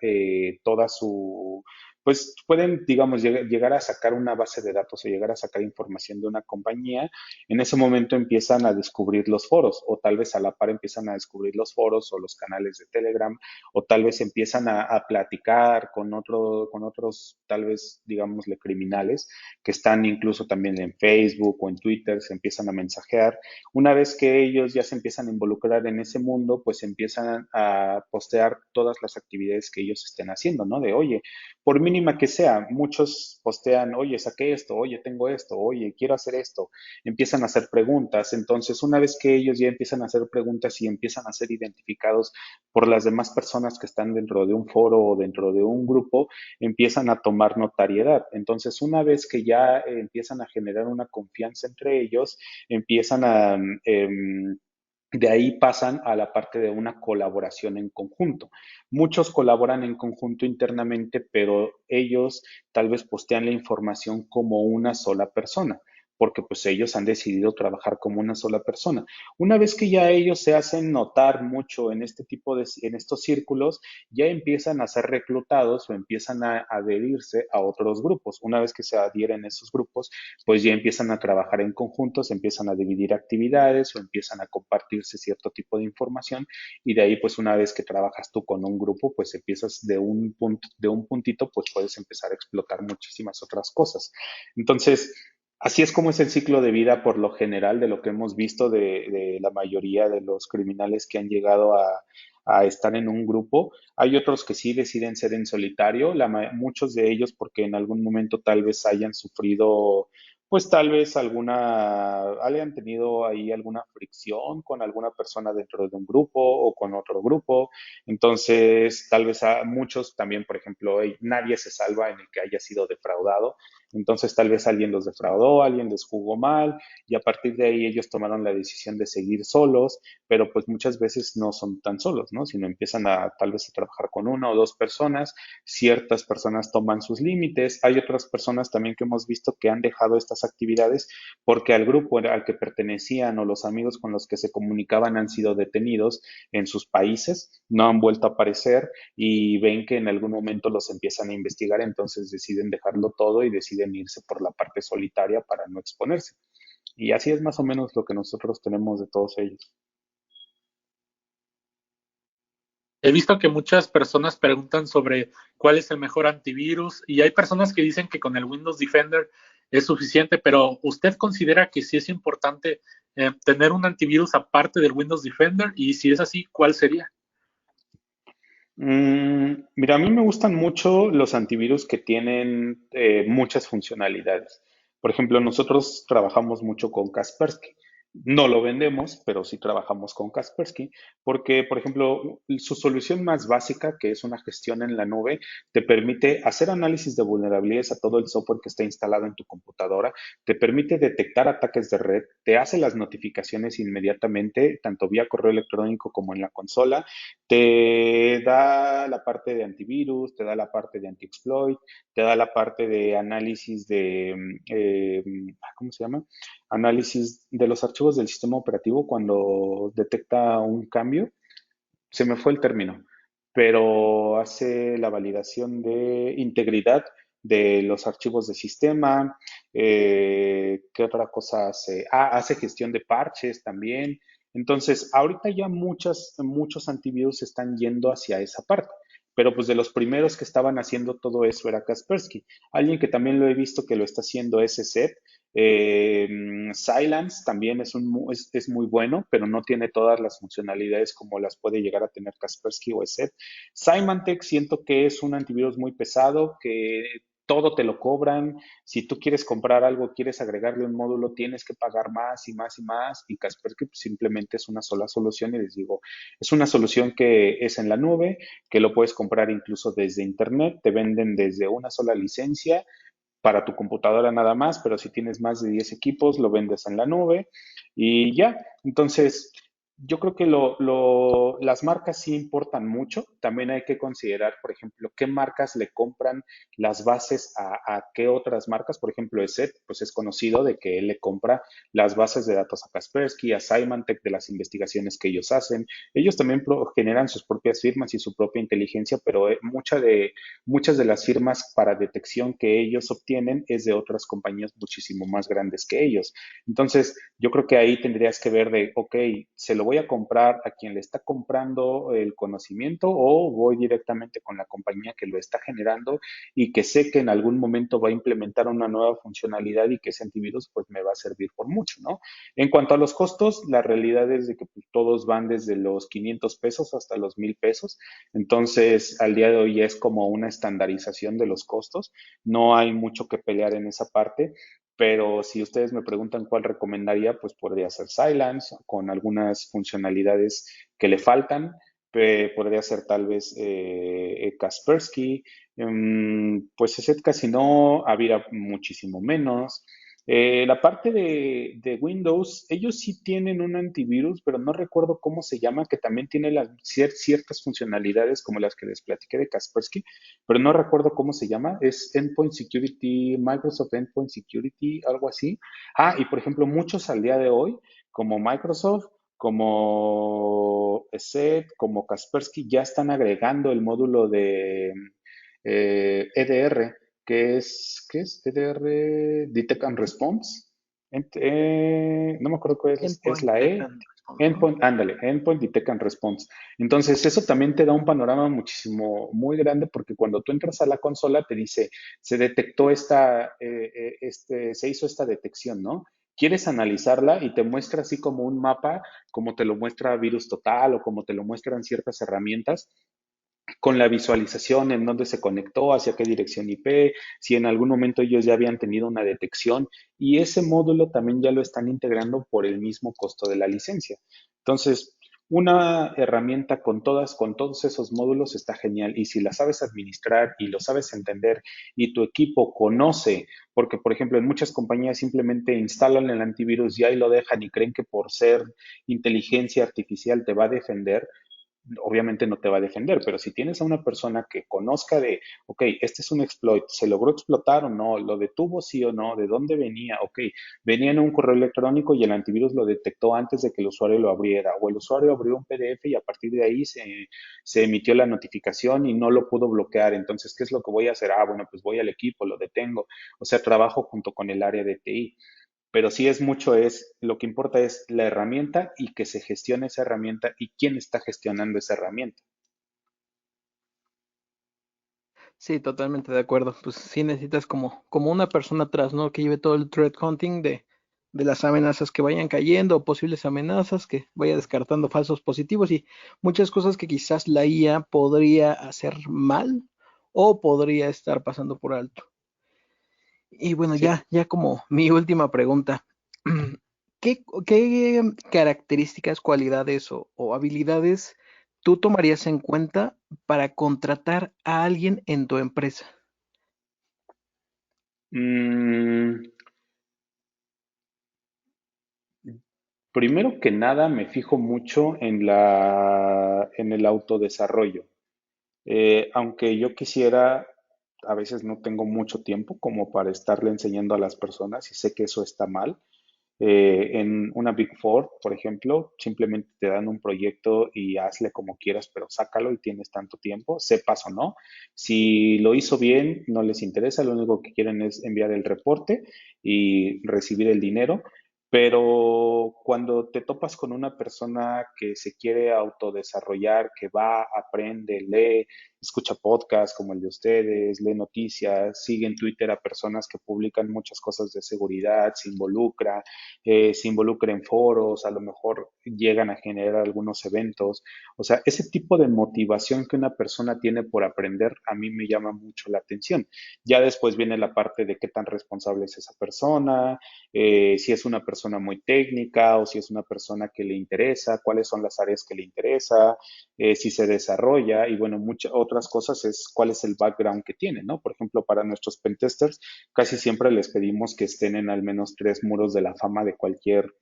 toda su, pues pueden, digamos, llegar a sacar una base de datos o llegar a sacar información de una compañía, en ese momento empiezan a descubrir los foros o tal vez a la par empiezan a descubrir los foros o los canales de Telegram o tal vez empiezan a platicar con otros, tal vez, digámosle, criminales que están incluso también en Facebook o en Twitter, se empiezan a mensajear. Una vez que ellos ya se empiezan a involucrar en ese mundo, pues empiezan a postear todas las actividades que ellos estén haciendo, ¿no? De, oye, por mínima que sea, muchos postean, oye, saqué esto, oye, tengo esto, oye, quiero hacer esto, empiezan a hacer preguntas. Entonces, una vez que ellos ya empiezan a hacer preguntas y empiezan a ser identificados por las demás personas que están dentro de un foro o dentro de un grupo, empiezan a tomar notariedad. Entonces, una vez que ya empiezan a generar una confianza entre ellos, empiezan a... de ahí pasan a la parte de una colaboración en conjunto. Muchos colaboran en conjunto internamente, pero ellos tal vez postean la información como una sola persona, porque pues ellos han decidido trabajar como una sola persona. Una vez que ya ellos se hacen notar mucho en este tipo de, en estos círculos, ya empiezan a ser reclutados o empiezan a adherirse a otros grupos. Una vez que se adhieren a esos grupos, pues ya empiezan a trabajar en conjunto, se empiezan a dividir actividades o empiezan a compartirse cierto tipo de información y de ahí pues una vez que trabajas tú con un grupo, pues empiezas de un puntito, pues puedes empezar a explotar muchísimas otras cosas. Entonces, así es como es el ciclo de vida por lo general de lo que hemos visto de la mayoría de los criminales que han llegado a estar en un grupo. Hay otros que sí deciden ser en solitario, muchos de ellos porque en algún momento tal vez hayan sufrido, pues tal vez hayan tenido ahí alguna fricción con alguna persona dentro de un grupo o con otro grupo. Entonces, tal vez a muchos también, por ejemplo, nadie se salva en el que haya sido defraudado. Entonces, tal vez alguien los defraudó, alguien les jugó mal y a partir de ahí ellos tomaron la decisión de seguir solos, pero pues muchas veces no son tan solos, ¿no? Sino empiezan a tal vez a trabajar con una o dos personas, ciertas personas toman sus límites, hay otras personas también que hemos visto que han dejado estas actividades porque al grupo al que pertenecían o los amigos con los que se comunicaban han sido detenidos en sus países, no han vuelto a aparecer y ven que en algún momento los empiezan a investigar, entonces deciden dejarlo todo y deciden irse por la parte solitaria para no exponerse. Y así es más o menos lo que nosotros tenemos de todos ellos. He visto que muchas personas preguntan sobre cuál es el mejor antivirus y hay personas que dicen que con el Windows Defender es suficiente, pero ¿usted considera que sí es importante tener un antivirus aparte del Windows Defender? Y si es así, ¿cuál sería? Mira, a mí me gustan mucho los antivirus que tienen muchas funcionalidades. Por ejemplo, nosotros trabajamos mucho con Kaspersky. No lo vendemos, pero sí trabajamos con Kaspersky, porque, por ejemplo, su solución más básica, que es una gestión en la nube, te permite hacer análisis de vulnerabilidades a todo el software que está instalado en tu computadora, te permite detectar ataques de red, te hace las notificaciones inmediatamente, tanto vía correo electrónico como en la consola, te da la parte de antivirus, te da la parte de anti-exploit, te da la parte de análisis de, ¿cómo se llama? Análisis de los archivos del sistema operativo cuando detecta un cambio. Se me fue el término, pero hace la validación de integridad de los archivos de sistema. ¿Qué otra cosa hace? Hace gestión de parches también. Entonces, ahorita ya muchos antivirus están yendo hacia esa parte. Pero pues de los primeros que estaban haciendo todo eso era Kaspersky. Alguien que también lo he visto que lo está haciendo es ESET. Silence también es muy bueno, pero no tiene todas las funcionalidades como las puede llegar a tener Kaspersky o ESET. Symantec siento que es un antivirus muy pesado, que todo te lo cobran. Si tú quieres comprar algo, quieres agregarle un módulo, tienes que pagar más y más y más. Y Kaspersky pues, simplemente es una sola solución y les digo, es una solución que es en la nube, que lo puedes comprar incluso desde internet, te venden desde una sola licencia para tu computadora nada más, pero si tienes más de 10 equipos, lo vendes en la nube y ya. Entonces, yo creo que las marcas sí importan mucho. También hay que considerar, por ejemplo, qué marcas le compran las bases a qué otras marcas. Por ejemplo, ESET, pues es conocido de que él le compra las bases de datos a Kaspersky, a Symantec de las investigaciones que ellos hacen. Ellos también generan sus propias firmas y su propia inteligencia, pero muchas de las firmas para detección que ellos obtienen es de otras compañías muchísimo más grandes que ellos. Entonces, yo creo que ahí tendrías que ver de, ok, se lo lo voy a comprar a quien le está comprando el conocimiento o voy directamente con la compañía que lo está generando y que sé que en algún momento va a implementar una nueva funcionalidad y que ese antivirus pues me va a servir por mucho, ¿no? En cuanto a los costos, la realidad es de que pues, todos van desde los 500 pesos hasta los 1000 pesos. Entonces, al día de hoy es como una estandarización de los costos. No hay mucho que pelear en esa parte. Pero si ustedes me preguntan cuál recomendaría, pues podría ser Silence con algunas funcionalidades que le faltan. Podría ser tal vez Kaspersky. Pues ese casi no, Avira muchísimo menos. La parte de Windows, ellos sí tienen un antivirus, pero no recuerdo cómo se llama, que también tiene ciertas funcionalidades como las que les platiqué de Kaspersky, pero no recuerdo cómo se llama. Es Endpoint Security, Microsoft Endpoint Security, algo así. Ah, y por ejemplo, muchos al día de hoy, como Microsoft, como ESET, como Kaspersky, ya están agregando el módulo de EDR, ¿qué es? EDR, Detect and Response. No me acuerdo cuál es Endpoint la Detect E. and Response, ¿no? Endpoint, ándale, Endpoint Detect and Response. Entonces, eso también te da un panorama muchísimo, muy grande, porque cuando tú entras a la consola te dice, se detectó se hizo esta detección, ¿no? Quieres analizarla y te muestra así como un mapa, como te lo muestra Virus Total o como te lo muestran ciertas herramientas, con la visualización en dónde se conectó, hacia qué dirección IP, si en algún momento ellos ya habían tenido una detección, y ese módulo también ya lo están integrando por el mismo costo de la licencia. Entonces, una herramienta con todos esos módulos está genial, y si la sabes administrar y lo sabes entender y tu equipo conoce, porque por ejemplo en muchas compañías simplemente instalan el antivirus y ahí lo dejan y creen que por ser inteligencia artificial te va a defender. Obviamente no te va a defender, pero si tienes a una persona que conozca de, ok, este es un exploit, ¿se logró explotar o no? ¿Lo detuvo sí o no? ¿De dónde venía? Ok, venía en un correo electrónico y el antivirus lo detectó antes de que el usuario lo abriera, o el usuario abrió un PDF y a partir de ahí se emitió la notificación y no lo pudo bloquear. Entonces, ¿qué es lo que voy a hacer? Ah, bueno, pues voy al equipo, lo detengo. O sea, trabajo junto con el área de TI, pero sí es mucho, lo que importa es la herramienta y que se gestione esa herramienta y quién está gestionando esa herramienta. Sí, totalmente de acuerdo. Pues sí necesitas como una persona atrás, ¿no? Que lleve todo el threat hunting de las amenazas que vayan cayendo o posibles amenazas, que vaya descartando falsos positivos y muchas cosas que quizás la IA podría hacer mal o podría estar pasando por alto. Y bueno, Sí. ya como mi última pregunta, ¿qué características, cualidades o habilidades tú tomarías en cuenta para contratar a alguien en tu empresa? Mm, Primero que nada, me fijo mucho en el autodesarrollo. Aunque yo quisiera, a veces no tengo mucho tiempo como para estarle enseñando a las personas y sé que eso está mal. En una Big Four, por ejemplo, simplemente te dan un proyecto y hazle como quieras, pero sácalo y tienes tanto tiempo, sepas o no. Si lo hizo bien, no les interesa, lo único que quieren es enviar el reporte y recibir el dinero. Pero cuando te topas con una persona que se quiere autodesarrollar, que va, aprende, lee, escucha podcasts como el de ustedes, lee noticias, sigue en Twitter a personas que publican muchas cosas de seguridad, se involucra en foros, a lo mejor llegan a generar algunos eventos. O sea, ese tipo de motivación que una persona tiene por aprender a mí me llama mucho la atención. Ya después viene la parte de qué tan responsable es esa persona, si es una persona muy técnica o si es una persona que le interesa, cuáles son las áreas que le interesa, si se desarrolla y bueno, muchas otras cosas es cuál es el background que tiene, ¿no? Por ejemplo, para nuestros pentesters casi siempre les pedimos que estén en al menos 3 muros de la fama de cualquier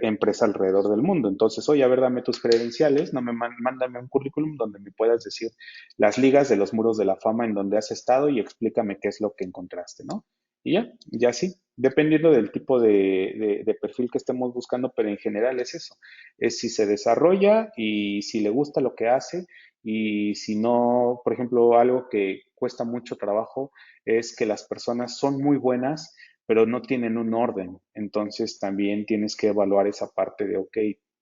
empresa alrededor del mundo. Entonces, oye, a ver, dame tus credenciales, no me mándame un currículum donde me puedas decir las ligas de los muros de la fama en donde has estado y explícame qué es lo que encontraste, ¿no? Y ya sí, dependiendo del tipo de perfil que estemos buscando, pero en general es eso, es si se desarrolla y si le gusta lo que hace y si no, por ejemplo, algo que cuesta mucho trabajo es que las personas son muy buenas, pero no tienen un orden. Entonces también tienes que evaluar esa parte de, ok,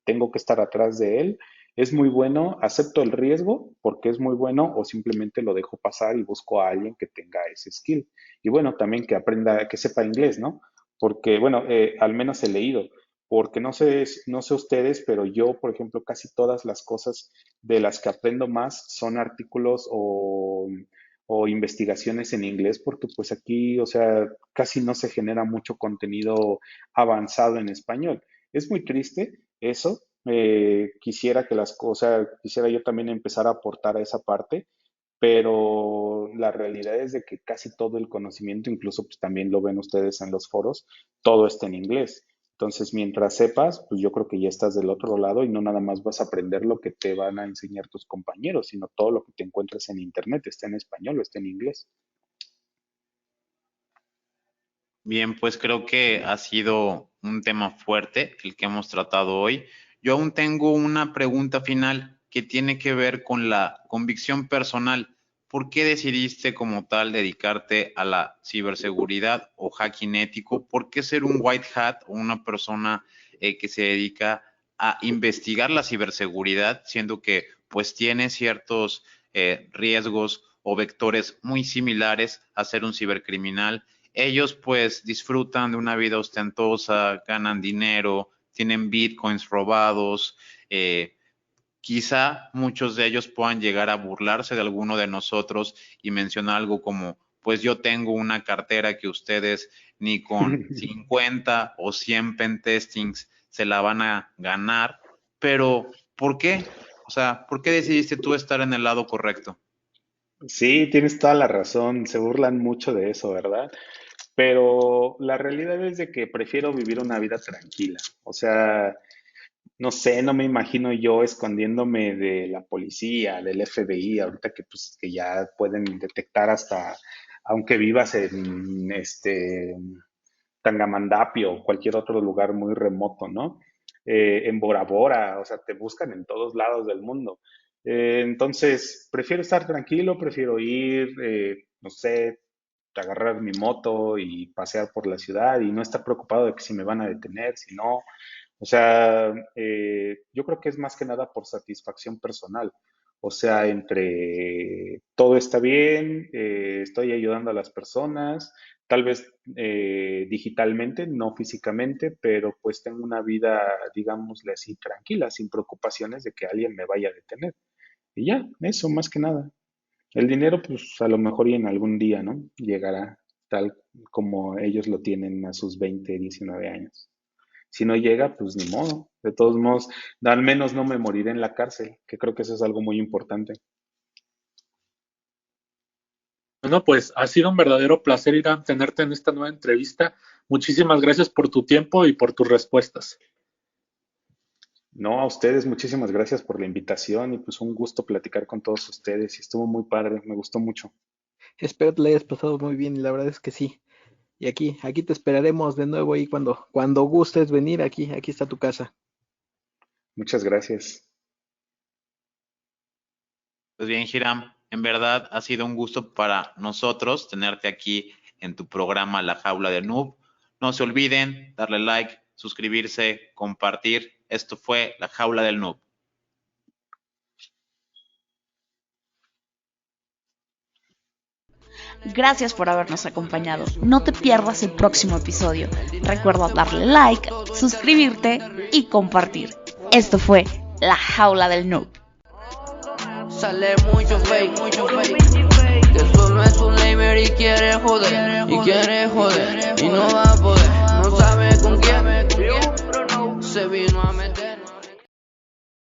tengo que estar atrás de él. Es muy bueno, acepto el riesgo porque es muy bueno o simplemente lo dejo pasar y busco a alguien que tenga ese skill. Y bueno, también que aprenda, que sepa inglés, ¿no? Porque, bueno, al menos he leído, porque no sé ustedes, pero yo, por ejemplo, casi todas las cosas de las que aprendo más son artículos o investigaciones en inglés, porque pues aquí, o sea, casi no se genera mucho contenido avanzado en español. Es muy triste eso. Quisiera que las cosas, quisiera yo también empezar a aportar a esa parte, pero la realidad es de que casi todo el conocimiento, incluso pues también lo ven ustedes en los foros, todo está en inglés. Entonces, mientras sepas, pues yo creo que ya estás del otro lado y no nada más vas a aprender lo que te van a enseñar tus compañeros, sino todo lo que te encuentres en internet, está en español o está en inglés. Bien, pues creo que ha sido un tema fuerte el que hemos tratado hoy. Yo aún tengo una pregunta final que tiene que ver con la convicción personal. ¿Por qué decidiste como tal dedicarte a la ciberseguridad o hacking ético? ¿Por qué ser un white hat o una persona que se dedica a investigar la ciberseguridad, siendo que pues tiene ciertos riesgos o vectores muy similares a ser un cibercriminal? Ellos pues disfrutan de una vida ostentosa, ganan dinero, tienen bitcoins robados, quizá muchos de ellos puedan llegar a burlarse de alguno de nosotros y mencionar algo como, pues yo tengo una cartera que ustedes ni con 50 o 100 pentestings se la van a ganar, pero ¿por qué? O sea, ¿por qué decidiste tú estar en el lado correcto? Sí, tienes toda la razón, se burlan mucho de eso, ¿verdad? Pero la realidad es de que prefiero vivir una vida tranquila. O sea, no sé, no me imagino yo escondiéndome de la policía, del FBI, ahorita que pues que ya pueden detectar hasta, aunque vivas en Tangamandapio o cualquier otro lugar muy remoto, ¿no? En Bora Bora, o sea, te buscan en todos lados del mundo. Entonces, prefiero estar tranquilo, prefiero ir, no sé, agarrar mi moto y pasear por la ciudad y no estar preocupado de que si me van a detener, si no. O sea, yo creo que es más que nada por satisfacción personal. O sea, entre todo está bien, estoy ayudando a las personas, tal vez digitalmente, no físicamente, pero pues tengo una vida, digámosle así, tranquila, sin preocupaciones de que alguien me vaya a detener. Y ya, eso más que nada. El dinero, pues a lo mejor y en algún día, ¿no? Llegará tal como ellos lo tienen a sus 20, 19 años. Si no llega, pues ni modo. De todos modos, al menos no me moriré en la cárcel, que creo que eso es algo muy importante. Bueno, pues ha sido un verdadero placer, Irán, tenerte en esta nueva entrevista. Muchísimas gracias por tu tiempo y por tus respuestas. No, a ustedes, muchísimas gracias por la invitación y pues un gusto platicar con todos ustedes y estuvo muy padre, me gustó mucho. Espero te la hayas pasado muy bien y la verdad es que sí. Y aquí te esperaremos de nuevo y cuando gustes venir, aquí está tu casa. Muchas gracias. Pues bien, Hiram, en verdad ha sido un gusto para nosotros tenerte aquí en tu programa La Jaula del Noob. No se olviden darle like, suscribirse, compartir. Esto fue La Jaula del Noob. Gracias por habernos acompañado. No te pierdas el próximo episodio. Recuerda darle like, suscribirte y compartir. Esto fue La Jaula del Noob. Sale mucho fake, que solo es un lamer y quiere joder, y no va a poder, no sabe con quién, se vino a meter.